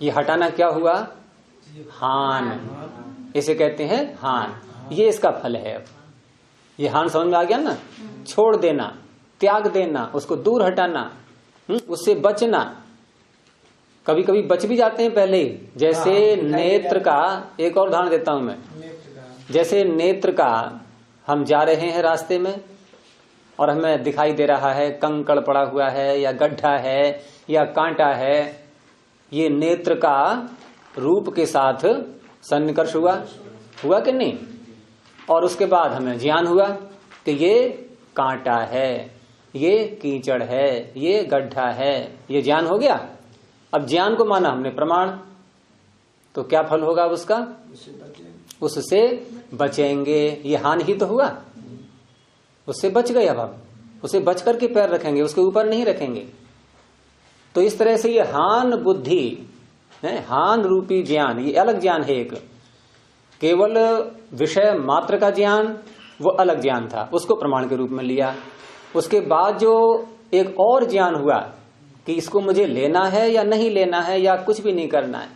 ये हटाना क्या हुआ? हान। इसे कहते हैं हान। ये इसका फल है। अब ये हान समझ में आ गया ना? छोड़ देना, त्याग देना, उसको दूर हटाना, उससे बचना। कभी कभी बच भी जाते हैं पहले ही। जैसे नेत्र का एक और उदाहरण देता हूं मैं। जैसे नेत्र का, हम जा रहे हैं रास्ते में और हमें दिखाई दे रहा है कंकड़ पड़ा हुआ है या गड्ढा है या कांटा है, ये नेत्र का रूप के साथ सन्निकर्ष हुआ कि नहीं? और उसके बाद हमें ज्ञान हुआ कि ये कांटा है, ये कीचड़ है, ये गड्ढा है, ये ज्ञान हो गया। अब ज्ञान को माना हमने प्रमाण, तो क्या फल होगा उसका? उससे बचेंगे। ये हानि ही तो हुआ, उससे बच गए। अब हम उसे बच करके पैर रखेंगे, उसके ऊपर नहीं रखेंगे। तो इस तरह से ये हान बुद्धि है, हान रूपी ज्ञान, ये अलग ज्ञान है। एक केवल विषय मात्र का ज्ञान, वो अलग ज्ञान था, उसको प्रमाण के रूप में लिया। उसके बाद जो एक और ज्ञान हुआ कि इसको मुझे लेना है या नहीं लेना है या कुछ भी नहीं करना है,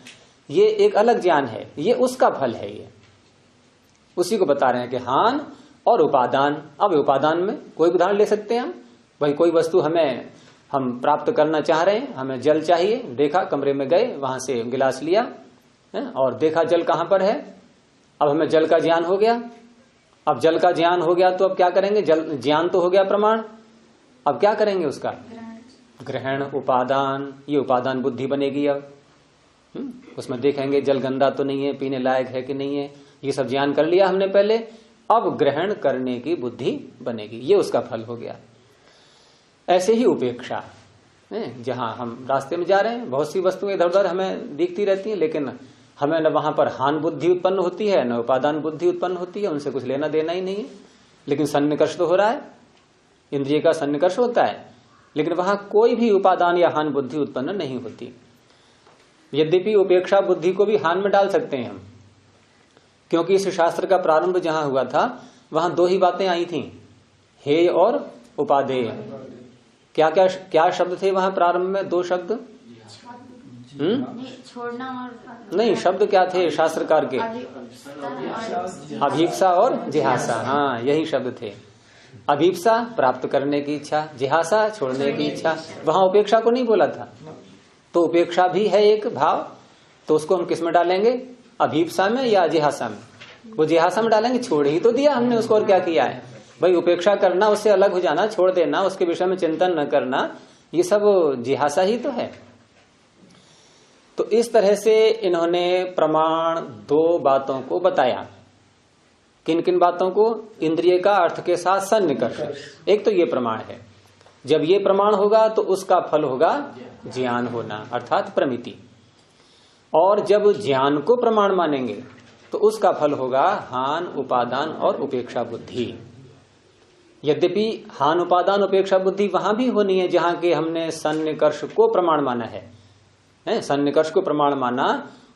ये एक अलग ज्ञान है, ये उसका फल है। ये उसी को बता रहे हैं कि हान और उपादान। अब उपादान में कोई उदाहरण ले सकते हैं हम। भाई कोई वस्तु हम प्राप्त करना चाह रहे हैं, हमें जल चाहिए, देखा, कमरे में गए, वहां से गिलास लिया और देखा जल कहां पर है। अब हमें जल का ज्ञान हो गया। अब जल का ज्ञान हो गया तो अब क्या करेंगे? जल ज्ञान तो हो गया प्रमाण, अब क्या करेंगे? उसका ग्रहण, उपादान। ये उपादान बुद्धि बनेगी। अब उसमें देखेंगे जल गंदा तो नहीं है, पीने लायक है कि नहीं है, ये सब ज्ञान कर लिया हमने पहले। अब ग्रहण करने की बुद्धि बनेगी, ये उसका फल हो गया। ऐसे ही उपेक्षा, जहां हम रास्ते में जा रहे हैं, बहुत सी वस्तुएं इधर उधर हमें दिखती रहती हैं, लेकिन हमें न वहां पर हान बुद्धि उत्पन्न होती है, न उपादान बुद्धि उत्पन्न होती है, उनसे कुछ लेना देना ही नहीं है। लेकिन सन्निकर्ष तो हो रहा है, इंद्रिय का सन्निकर्ष होता है, लेकिन वहां कोई भी उपादान या हान बुद्धि उत्पन्न नहीं होती। यद्यपि उपेक्षा बुद्धि को भी हान में डाल सकते हैं हम, क्योंकि इस शास्त्र का प्रारंभ जहां हुआ था वहां 2 ही बातें आई थी, हेय और उपादेय। क्या क्या क्या शब्द थे वहां प्रारंभ में? 2 शब्द। छोड़ना और नहीं, शब्द क्या थे शास्त्रकार के? अभीप्सा और जिहासा। हाँ, यही शब्द थे। अभीप्सा प्राप्त करने की इच्छा, जिहासा छोड़ने की इच्छा। वहां उपेक्षा को नहीं बोला था। तो उपेक्षा भी है एक भाव, तो उसको हम किस में डालेंगे? अभीप्सा में या जिहासा में? वो जिहासा में डालेंगे। छोड़ ही तो दिया हमने उसको, और क्या किया है भाई? उपेक्षा करना, उससे अलग हो जाना, छोड़ देना, उसके विषय में चिंतन न करना, ये सब जिहासा ही तो है। तो इस तरह से इन्होंने प्रमाण 2 बातों को बताया। किन किन बातों को? इंद्रिय का अर्थ के साथ सन्निकर्ष। एक तो ये प्रमाण है। जब ये प्रमाण होगा तो उसका फल होगा ज्ञान होना, अर्थात प्रमिति। और जब ज्ञान को प्रमाण मानेंगे तो उसका फल होगा हान, उपादान और उपेक्षा बुद्धि। यद्यपि हान, उपादान, उपेक्षा बुद्धि वहां भी होनी है जहां के हमने सन्निकर्ष को प्रमाण माना है, सन्निकर्ष को प्रमाण माना,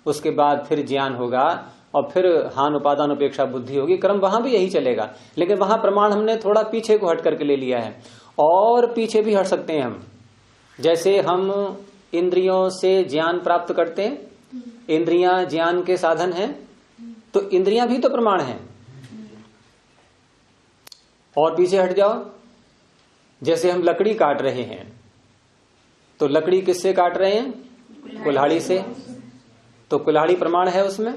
उसके बाद फिर ज्ञान होगा और फिर हान, उपादान, उपेक्षा बुद्धि होगी, क्रम वहां भी यही चलेगा। लेकिन वहां प्रमाण हमने थोड़ा पीछे को हट करके ले लिया है, और पीछे भी हट सकते हैं हम। जैसे हम इंद्रियों से ज्ञान प्राप्त करते हैं, इंद्रियां ज्ञान के साधन हैं, तो इंद्रियां भी तो प्रमाण हैं। और पीछे हट जाओ, जैसे हम लकड़ी काट रहे हैं, तो लकड़ी किससे काट रहे हैं? कुल्हाड़ी से, तो कुल्हाड़ी प्रमाण है उसमें।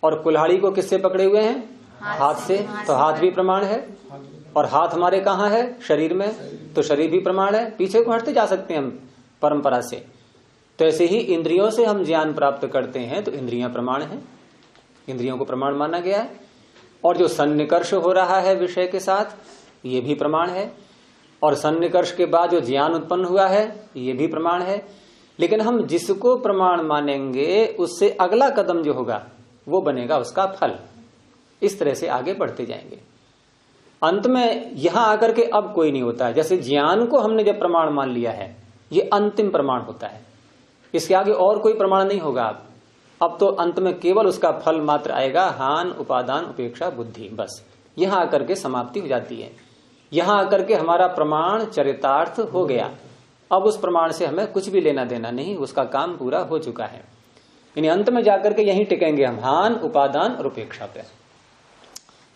और कुल्हाड़ी को किससे पकड़े हुए हैं? हाथ से, तो हाथ भी प्रमाण है। और हाथ हमारे कहाँ है? शरीर में, तो शरीर भी प्रमाण है। पीछे को हटते जा सकते हैं हम परंपरा से। तो ऐसे ही इंद्रियों से हम ज्ञान प्राप्त करते हैं, तो इंद्रियां प्रमाण हैं, इंद्रियों को प्रमाण माना गया है। और जो सन्निकर्ष हो रहा है विषय के साथ, ये भी प्रमाण है। और सन्निकर्ष के बाद जो ज्ञान उत्पन्न हुआ है, ये भी प्रमाण है। लेकिन हम जिसको प्रमाण मानेंगे, उससे अगला कदम जो होगा वो बनेगा उसका फल। इस तरह से आगे बढ़ते जाएंगे। अंत में यहां आकर के अब कोई नहीं होता है। जैसे ज्ञान को हमने जब प्रमाण मान लिया है, ये अंतिम प्रमाण होता है, इसके आगे और कोई प्रमाण नहीं होगा। अब तो अंत में केवल उसका फल मात्र आएगा, हान, उपादान, उपेक्षा बुद्धि, बस यहां आकर के समाप्ति हो जाती है। यहां आकर के हमारा प्रमाण चरितार्थ हो गया। अब उस प्रमाण से हमें कुछ भी लेना देना नहीं, उसका काम पूरा हो चुका है। यानी अंत में जाकर के यहीं टिकेंगे हम, हान, उपादान और उपेक्षा पे।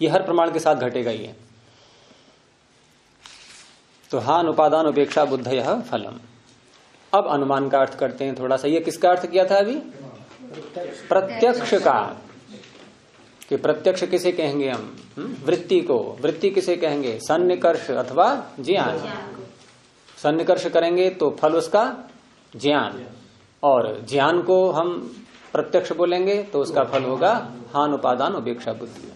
ये हर प्रमाण के साथ घटेगा ही है। तो हान, उपादान, उपेक्षा बुद्धयः फलम। अब अनुमान का अर्थ करते हैं थोड़ा सा। ये किसका अर्थ किया था अभी? प्रत्यक्ष का, कि प्रत्यक्ष किसे कहेंगे हम? वृत्ति को। वृत्ति किसे कहेंगे? सन्निकर्ष अथवा ज्ञान। सन्निकर्ष करेंगे तो फल उसका ज्ञान, और ज्ञान को हम प्रत्यक्ष बोलेंगे तो उसका फल होगा हान, उपादान, उपेक्षा बुद्धि।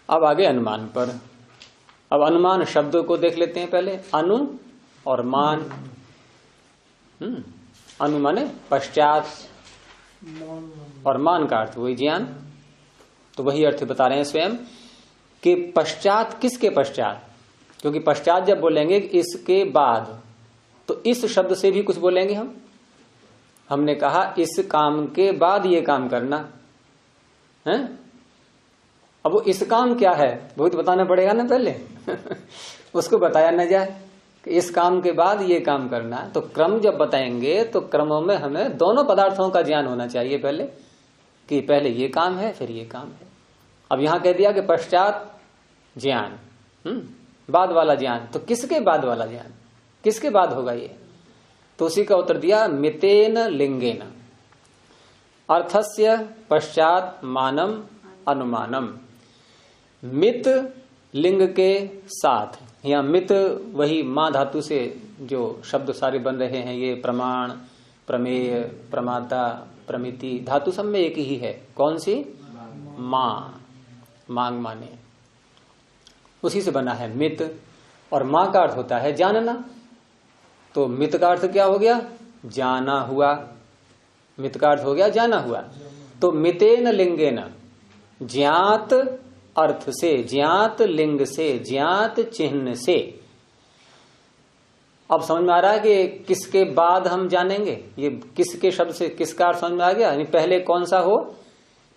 अब आगे अनुमान पर। अब अनुमान शब्दों को देख लेते हैं पहले। अनु और मान। अनु माने पश्चात, और मान का अर्थ वही ज्ञान। तो वही अर्थ बता रहे हैं स्वयं कि पश्चात किसके पश्चात? क्योंकि पश्चात जब बोलेंगे इसके बाद, तो इस शब्द से भी कुछ बोलेंगे हम। हमने कहा इस काम के बाद ये काम करना है। अब वो इस काम क्या है वो तो बताना पड़ेगा ना पहले उसको बताया न जाए कि इस काम के बाद ये काम करना। तो क्रम जब बताएंगे तो क्रमों में हमें दोनों पदार्थों का ज्ञान होना चाहिए पहले, कि पहले ये काम है फिर ये काम है। अब यहां कह दिया कि पश्चात ज्ञान, बाद वाला ज्ञान। तो किसके बाद वाला ज्ञान? किसके बाद होगा ये? तो उसी का उत्तर दिया मितेन लिंगेन। अर्थस्य पश्चात मानम अनुमानम। मित लिंग के साथ, यहाँ मित वही मां धातु से जो शब्द सारे बन रहे हैं, ये प्रमाण, प्रमेय, प्रमाता, प्रमिति, धातु सब में एक ही है। कौन सी? मां, मांग माने, उसी से बना है मित। और मां का अर्थ होता है जानना। तो मित का अर्थ क्या हो गया? जाना हुआ। मित का अर्थ हो गया जाना हुआ। तो मितेन लिंगेन, ज्ञात अर्थ से, ज्ञात लिंग से, ज्ञात चिन्ह से। अब समझ में आ रहा है कि किसके बाद हम जानेंगे? ये किसके शब्द से किसका अर्थ समझ में आ गया? यानी पहले कौन सा हो?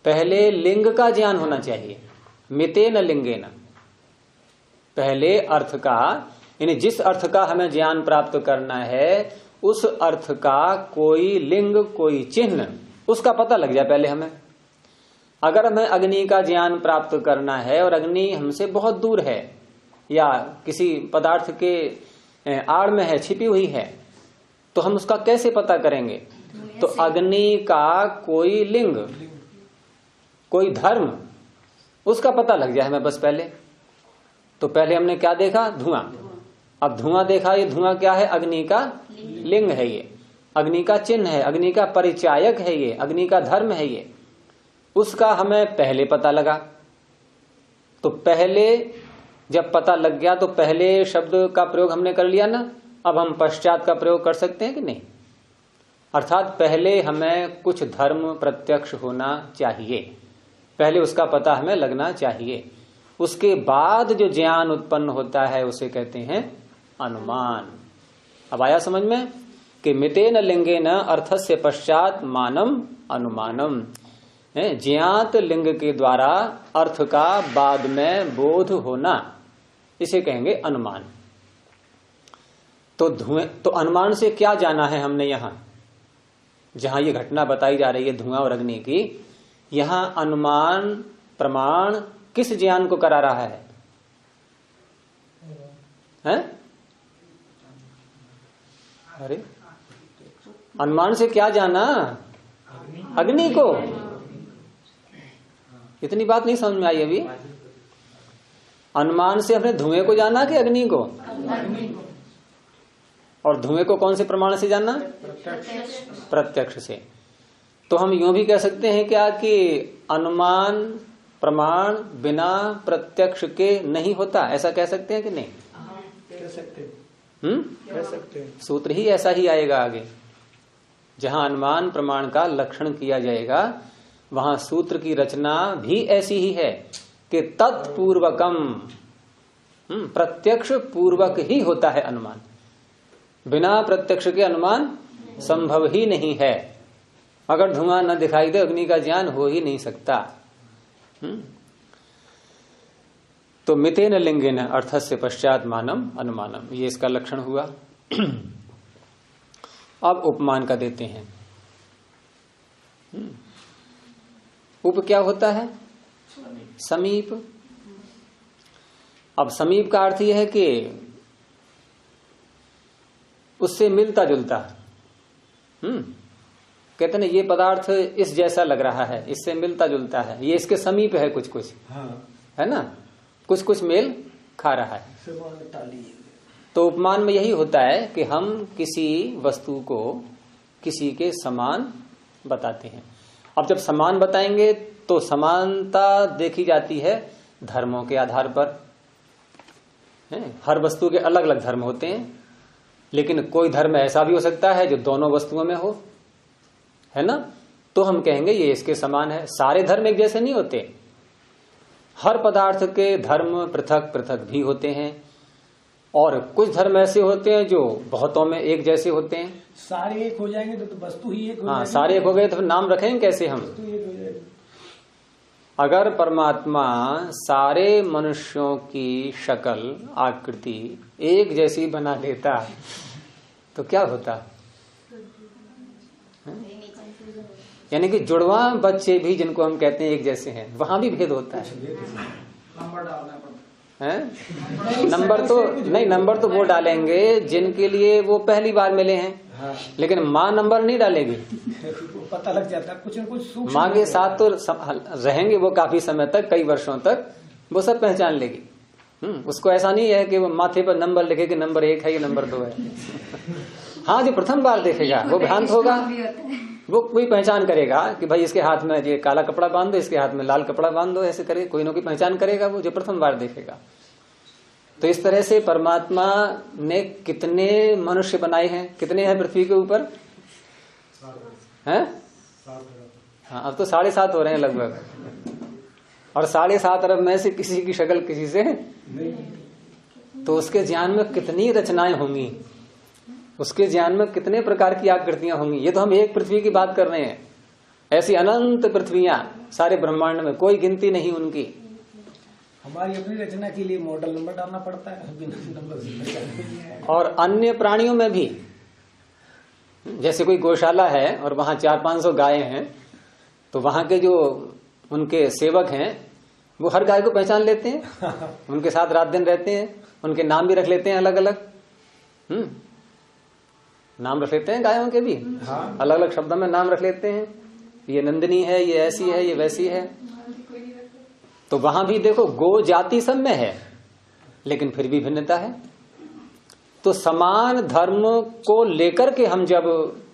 पहले लिंग का ज्ञान होना चाहिए। मितेन लिंगेन, पहले अर्थ का, यानी जिस अर्थ का हमें ज्ञान प्राप्त करना है उस अर्थ का कोई लिंग, कोई चिन्ह, उसका पता लग जाए पहले हमें। अगर हमें अग्नि का ज्ञान प्राप्त करना है और अग्नि हमसे बहुत दूर है या किसी पदार्थ के आड़ में है, छिपी हुई है, तो हम उसका कैसे पता करेंगे? तो अग्नि का कोई लिंग, कोई धर्म, उसका पता लग जाए हमें बस पहले। तो पहले हमने क्या देखा? धुआं। अब धुआं देखा, ये धुआं क्या है? अग्नि का लिंग है, ये अग्नि का चिन्ह है, अग्नि का परिचायक है, ये अग्नि का धर्म है। ये उसका हमें पहले पता लगा। तो पहले जब पता लग गया तो पहले शब्द का प्रयोग हमने कर लिया ना। अब हम पश्चात का प्रयोग कर सकते हैं कि नहीं? अर्थात पहले हमें कुछ धर्म प्रत्यक्ष होना चाहिए, पहले उसका पता हमें लगना चाहिए, उसके बाद जो ज्ञान उत्पन्न होता है उसे कहते हैं अनुमान। अब आया समझ में कि मितेन लिंगेन अर्थस्य पश्चात मानम अनुमानम, ज्ञात लिंग के द्वारा अर्थ का बाद में बोध होना, इसे कहेंगे अनुमान। तो धुएं, तो अनुमान से क्या जाना है हमने यहां, जहां ये घटना बताई जा रही है धुआं और अग्नि की, यहां अनुमान प्रमाण किस ज्ञान को करा रहा है? हैं? अरे अनुमान से क्या जाना? अग्नि को। इतनी बात नहीं समझ में आई अभी। अनुमान से हमने धुएं को जाना कि अग्नि को? और धुएं को कौन से प्रमाण से जाना? प्रत्यक्ष से। तो हम यूं भी कह सकते हैं क्या कि अनुमान प्रमाण बिना प्रत्यक्ष के नहीं होता, ऐसा कह सकते हैं कि नहीं? कह सकते कह सकते हैं। सूत्र ही ऐसा ही आएगा आगे, जहां अनुमान प्रमाण का लक्षण किया जाएगा वहां सूत्र की रचना भी ऐसी ही है कि तत्पूर्वकम, प्रत्यक्ष पूर्वक ही होता है अनुमान, बिना प्रत्यक्ष के अनुमान संभव ही नहीं है। अगर धुआं न दिखाई दे अग्नि का ज्ञान हो ही नहीं सकता। तो मितेन लिंगेन अर्थस्य पश्चात मानम अनुमानम, ये इसका लक्षण हुआ। अब उपमान का देते हैं। उप क्या होता है? समीप। अब समीप का अर्थ यह है कि उससे मिलता जुलता। कहते हैं ये पदार्थ इस जैसा लग रहा है, इससे मिलता जुलता है, ये इसके समीप है कुछ कुछ, है ना, कुछ कुछ मेल खा रहा है। तो उपमान में यही होता है कि हम किसी वस्तु को किसी के समान बताते हैं। अब जब समान बताएंगे तो समानता देखी जाती है धर्मों के आधार पर। हर वस्तु के अलग अलग धर्म होते हैं, लेकिन कोई धर्म ऐसा भी हो सकता है जो दोनों वस्तुओं में हो, है ना, तो हम कहेंगे ये इसके समान है। सारे धर्म एक जैसे नहीं होते, हर पदार्थ के धर्म पृथक पृथक भी होते हैं, और कुछ धर्म ऐसे होते हैं जो बहुतों में एक जैसे होते हैं। सारे एक हो जाएंगे तो वस्तु ही एक हो जाएगी। सारे एक हो गए तो नाम रखेंगे कैसे हम? अगर परमात्मा सारे मनुष्यों की शक्ल आकृति एक जैसी बना देता तो क्या होता? यानी कि जुड़वा बच्चे भी जिनको हम कहते हैं एक जैसे हैं, वहां भी भेद होता है। नंबर तो नहीं, नंबर तो वो डालेंगे जिनके लिए वो पहली बार मिले हैं। हाँ। लेकिन माँ नंबर नहीं डालेगी। पता लग जाता कुछ न कुछ। माँ के साथ तो रहेंगे वो काफी समय तक, कई वर्षों तक, वो सब पहचान लेगी। उसको ऐसा नहीं है कि वो माथे पर नंबर लिखे कि नंबर 1 है, ये नंबर 2 है। हाँ, जो प्रथम बार देखेगा वो भ्रांत होगा, वो कोई पहचान करेगा कि भाई इसके हाथ में ये काला कपड़ा बांध दो, इसके हाथ में लाल कपड़ा बांध दो, ऐसे करके कोई ना कोई पहचान करेगा वो जो प्रथम बार देखेगा। तो इस तरह से परमात्मा ने कितने मनुष्य बनाए हैं? कितने हैं पृथ्वी के ऊपर? हैं? हाँ, अब तो 7.5 हो रहे हैं लगभग, और 7.5 अरब में से किसी की शक्ल किसी से नहीं। तो उसके ज्ञान में कितनी रचनाएं होंगी, उसके ज्ञान में कितने प्रकार की आकृतियां होंगी। ये तो हम एक पृथ्वी की बात कर रहे हैं, ऐसी अनंत पृथ्वियां सारे ब्रह्मांड में, कोई गिनती नहीं उनकी। हमारी अपनी रचना के लिए मॉडल नंबर डालना पड़ता है, बिना नंबर से। और अन्य प्राणियों में भी, जैसे कोई गौशाला है और वहां 400-500 गायें हैं, तो वहां के जो उनके सेवक हैं वो हर गाय को पहचान लेते हैं, उनके साथ रात दिन रहते हैं, उनके नाम भी रख लेते हैं अलग अलग। नाम रख लेते हैं गायों के भी। हाँ। अलग अलग शब्दों में नाम रख लेते हैं, ये नंदिनी है, ये ऐसी है, ये वैसी है। तो वहां भी देखो गो जाति सब में है, लेकिन फिर भी भिन्नता है। तो समान धर्म को लेकर के हम जब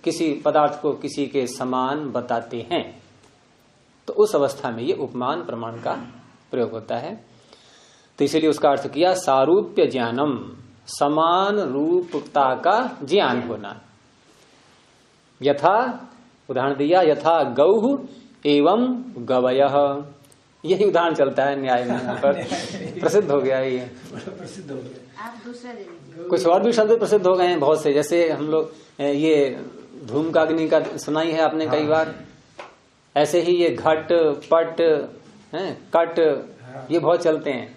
किसी पदार्थ को किसी के समान बताते हैं तो उस अवस्था में ये उपमान प्रमाण का प्रयोग होता है। तो इसीलिए उसका अर्थ किया सारूप्य ज्ञानम, समान रूपता का ज्ञान होना। यथा उदाहरण दिया, यथा गौः एवं गवयः। यही उदाहरण चलता है न्याय में, यहाँ पर प्रसिद्ध हो गया ये, प्रसिद्ध हो गया। आप दूसरा दे दीजिए। कुछ और भी शब्द प्रसिद्ध हो गए हैं बहुत से, जैसे हम लोग ये धूमकाग्नि का सुनाई है आपने कई बार। ऐसे ही ये घट, पट, कट, ये बहुत चलते हैं।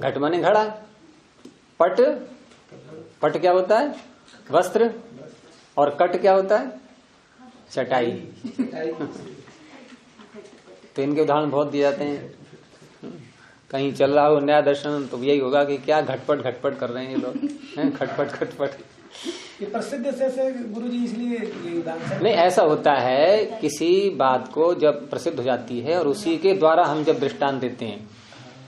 घट माने घड़ा, पट, पट क्या होता है? वस्त्र, और कट क्या होता है? चटाई। तो इनके उदाहरण बहुत दिए जाते हैं। कहीं चल रहा हो नया दर्शन तो यही होगा कि क्या घटपट घटपट कर रहे हैं ये लोग, खटपट खटपट। ये प्रसिद्ध से गुरुजी इसलिए ये उदाहरण नहीं, ऐसा होता है किसी बात को जब प्रसिद्ध हो जाती है और उसी के द्वारा हम जब दृष्टांत देते हैं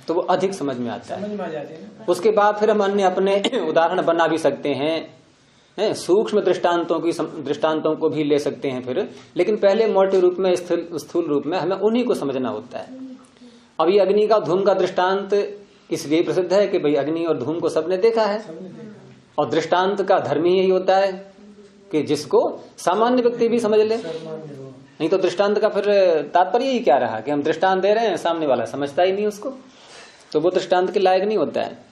तो वो अधिक समझ में आता है। समझ में आ जाते हैं। उसके बाद फिर हम अन्य अपने उदाहरण बना भी सकते हैं, सूक्ष्म दृष्टांतों को भी ले सकते हैं फिर, लेकिन पहले मोटे रूप में, स्थूल रूप में हमें उन्हीं को समझना होता है। अब ये अग्नि का धूम का दृष्टांत इसलिए प्रसिद्ध है कि भाई अग्नि और धूम को सबने देखा है, और दृष्टांत का धर्म ही यही होता है कि जिसको सामान्य व्यक्ति भी समझ ले। नहीं तो दृष्टांत का फिर तात्पर्य ही क्या रहा कि हम दृष्टांत दे रहे हैं, सामने वाला समझता ही नहीं उसको, तो वो दृष्टांत के लायक नहीं होता है।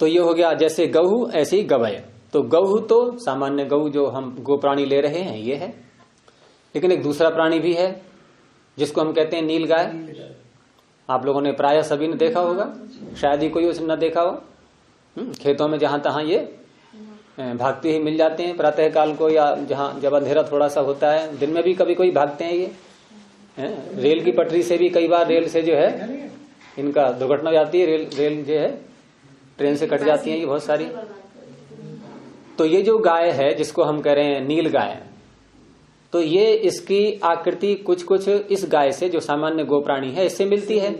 तो ये हो गया जैसे गऊ ऐसे ही गवय। तो गऊ तो सामान्य गऊ जो हम गो प्राणी ले रहे हैं ये है, लेकिन एक दूसरा प्राणी भी है जिसको हम कहते हैं नील गाय। आप लोगों ने प्रायः सभी ने देखा होगा, शायद ही कोई उसने न देखा हो। खेतों में जहां तहां ये भागते ही मिल जाते हैं प्रातः काल को, या जहां जब अंधेरा थोड़ा सा होता है, दिन में भी कभी कोई भागते हैं ये। रेल की पटरी से भी कई बार रेल से जो है इनका दुर्घटना हो जाती है, रेल जो है ट्रेन से कट जाती है ये बहुत सारी। तो ये जो गाय है जिसको हम कह रहे हैं नील गाय, तो ये इसकी आकृति कुछ कुछ इस गाय से जो सामान्य गो प्राणी है इससे मिलती है।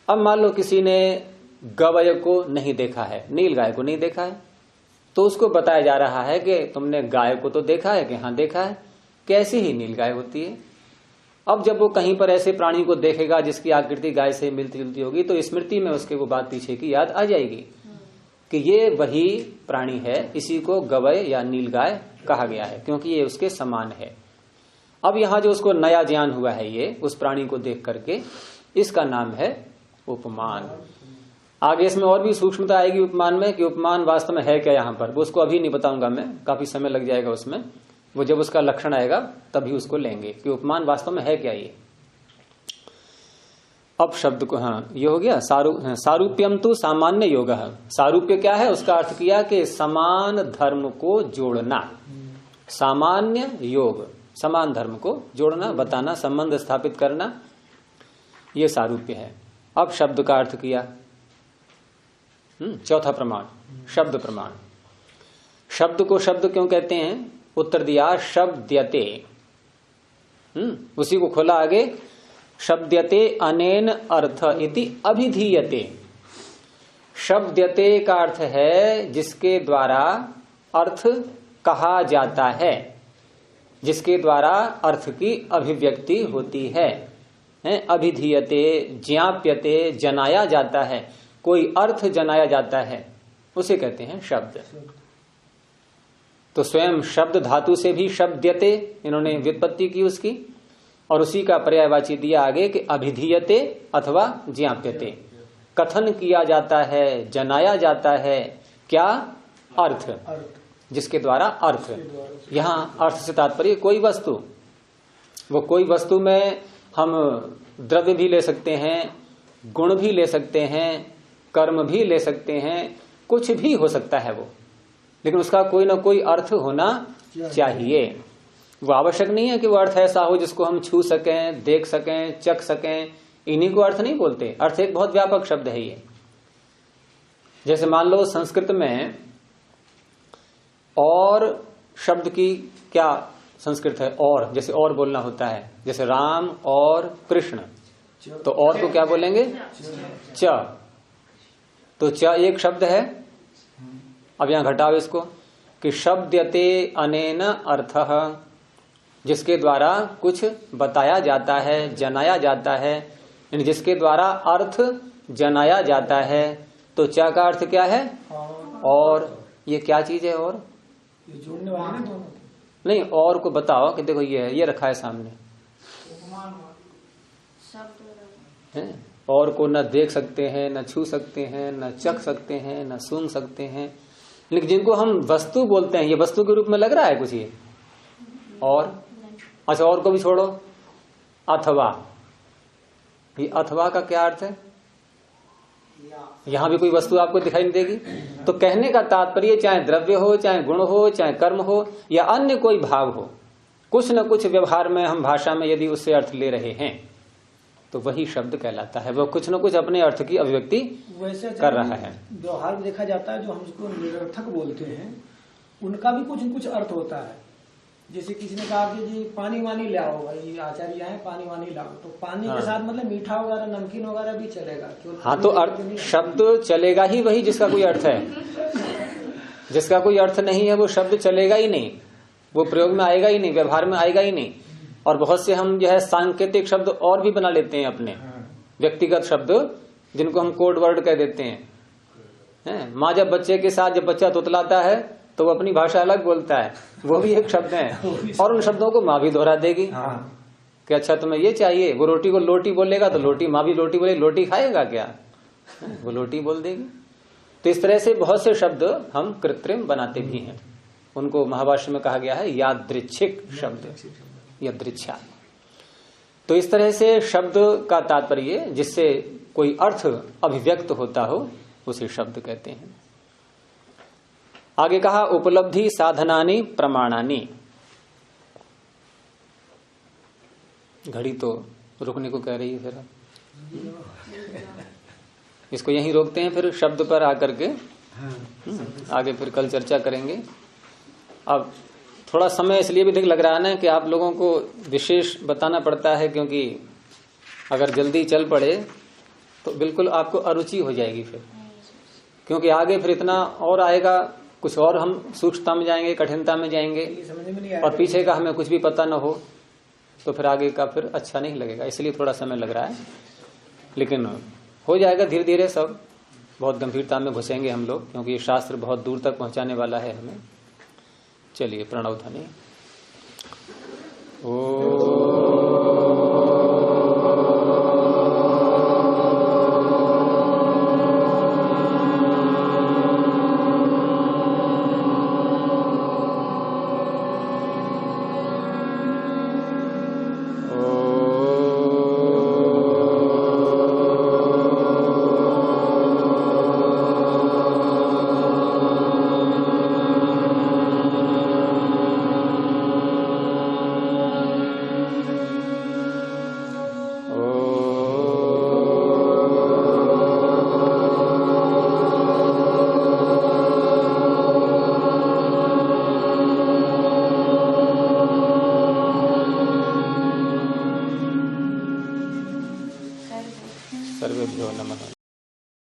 अब मान लो किसी ने गवय को नहीं देखा है, नील गाय को नहीं देखा है, तो उसको बताया जा रहा है कि तुमने गाय को तो देखा है कि हाँ देखा है, कैसी ही नील गाय होती है। अब जब वो कहीं पर ऐसे प्राणी को देखेगा जिसकी आकृति गाय से मिलती जुलती होगी, तो स्मृति में उसके वो बात पीछे की याद आ जाएगी कि ये वही प्राणी है, इसी को गवय या नील गाय कहा गया है क्योंकि ये उसके समान है। अब यहाँ जो उसको नया ज्ञान हुआ है ये उस प्राणी को देख करके, इसका नाम है उपमान। आगे इसमें और भी सूक्ष्मता आएगी उपमान में कि उपमान वास्तव में है क्या यहाँ पर, वो उसको अभी नहीं बताऊंगा मैं, काफी समय लग जाएगा उसमें। वो जब उसका लक्षण आएगा तभी उसको लेंगे कि उपमान वास्तव में है क्या ये। अब शब्द को, हाँ ये हो गया सारूप्यम तो सामान्य योग। सारूप्य क्या है, उसका अर्थ किया कि समान धर्म को जोड़ना, सामान्य योग, समान धर्म को जोड़ना, बताना, संबंध स्थापित करना, ये सारूप्य है। अब शब्द का अर्थ किया, चौथा प्रमाण शब्द प्रमाण। शब्द को शब्द क्यों कहते हैं, उत्तर दिया शब्द्यते। उसी को खोला आगे, शब्द्यते अनेन अर्थ इति अभिधीयते। शब्द्यते का अर्थ है जिसके द्वारा अर्थ कहा जाता है, जिसके द्वारा अर्थ की अभिव्यक्ति होती है। अभिधीयते, ज्ञाप्यते, जनाया जाता है, कोई अर्थ जनाया जाता है, उसे कहते हैं शब्द। तो स्वयं शब्द धातु से भी शब्द्यते इन्होंने व्युत्पत्ति की उसकी, और उसी का पर्यायवाची दिया आगे कि अभिधीयते अथवा ज्ञाप्यते, कथन किया जाता है, जनाया जाता है, क्या अर्थ, जिसके द्वारा अर्थ। यहाँ अर्थ से तात्पर्य कोई वस्तु, वो कोई वस्तु में हम द्रव्य भी ले सकते हैं, गुण भी ले सकते हैं, कर्म भी ले सकते हैं, कुछ भी हो सकता है वो, लेकिन उसका कोई ना कोई अर्थ होना चाहिए। वो आवश्यक नहीं है कि वो अर्थ ऐसा हो जिसको हम छू सकें, देख सकें, चख सकें, इन्हीं को अर्थ नहीं बोलते। अर्थ एक बहुत व्यापक शब्द है ये। जैसे मान लो संस्कृत में और शब्द की क्या संस्कृत है, और जैसे और बोलना होता है, जैसे राम और कृष्ण, तो और को क्या बोलेंगे, च। तो च एक शब्द है। अब यहां घटाओ इसको कि शब्द्यते अनेन अर्थः, जिसके द्वारा कुछ बताया जाता है, जनाया जाता है, यानी जिसके द्वारा अर्थ जनाया जाता है। तो च का अर्थ क्या है, और। ये क्या चीज है और, ये जोड़ने वाले ना दोनों। नहीं, और को बताओ कि देखो ये रखा है सामने है, और को न देख सकते हैं, न छू सकते हैं, न चख सकते हैं, न सूंघ सकते हैं, लेकिन जिनको हम वस्तु बोलते हैं, ये वस्तु के रूप में लग रहा है कुछ ये? और अच्छा, और को भी छोड़ो, अथवा, ये अथवा का क्या अर्थ है? यहां भी कोई वस्तु आपको दिखाई नहीं देगी। तो कहने का तात्पर्य चाहे द्रव्य हो, चाहे गुण हो, चाहे कर्म हो, या अन्य कोई भाव हो, कुछ न कुछ व्यवहार में हम भाषा में यदि उससे अर्थ ले रहे हैं तो वही शब्द कहलाता है। वो कुछ न कुछ अपने अर्थ की अभिव्यक्ति वैसे कर रहा है। व्यवहार में देखा जाता है, जो हम उसको निरर्थक बोलते हैं उनका भी कुछ न कुछ अर्थ होता है। जैसे किसी ने कहा कि जी पानी वानी ले आओ, भाई आचार्य है पानी वानी लाओ, तो पानी के साथ मतलब मीठा वगैरह नमकीन वगैरह भी चलेगा। हाँ, तो अर्थ शब्द चलेगा ही वही जिसका कोई अर्थ है। जिसका कोई अर्थ नहीं है वो शब्द चलेगा ही नहीं, वो प्रयोग में आएगा ही नहीं, व्यवहार में आएगा ही नहीं। और बहुत से हम जो है सांकेतिक शब्द और भी बना लेते हैं अपने व्यक्तिगत शब्द, जिनको हम कोड वर्ड कह देते हैं। माँ जब बच्चे के साथ जब बच्चा तुतलाता है तो वो अपनी भाषा अलग बोलता है, वो भी एक शब्द है। और उन शब्दों को माँ भी दोहरा देगी कि अच्छा तुम्हें ये चाहिए। वो रोटी को लोटी बोलेगा तो लोटी, माँ भी लोटी बोले, लोटी खाएगा क्या? वो लोटी बोल देगी। तो इस तरह से बहुत से शब्द हम कृत्रिम बनाते भी हैं। उनको महाभाष्य में कहा गया है यादृच्छिक शब्द, यदृच्छा। तो इस तरह से शब्द का तात्पर्य जिससे कोई अर्थ अभिव्यक्त होता हो उसे शब्द कहते हैं। आगे कहा उपलब्धि साधनानि प्रमाणानि। घड़ी तो रुकने को कह रही है, फिर इसको यहीं रोकते हैं, फिर शब्द पर आकर के आगे फिर कल चर्चा करेंगे। अब थोड़ा समय इसलिए भी लग रहा है ना कि आप लोगों को विशेष बताना पड़ता है, क्योंकि अगर जल्दी चल पड़े तो बिल्कुल आपको अरुचि हो जाएगी फिर, क्योंकि आगे फिर इतना और आएगा, कुछ और हम सूक्ष्मता में जाएंगे, कठिनता में जाएंगे, और पीछे का हमें कुछ भी पता न हो तो फिर आगे का फिर अच्छा नहीं लगेगा। इसलिए थोड़ा समय लग रहा है, लेकिन हो जाएगा धीरे धीरे। सब बहुत गंभीरता में घुसेंगे हम लोग, क्योंकि ये शास्त्र बहुत दूर तक पहुंचाने वाला है हमें। चलिए प्रणव ध्वनि। सर्वेभ्यो नमः।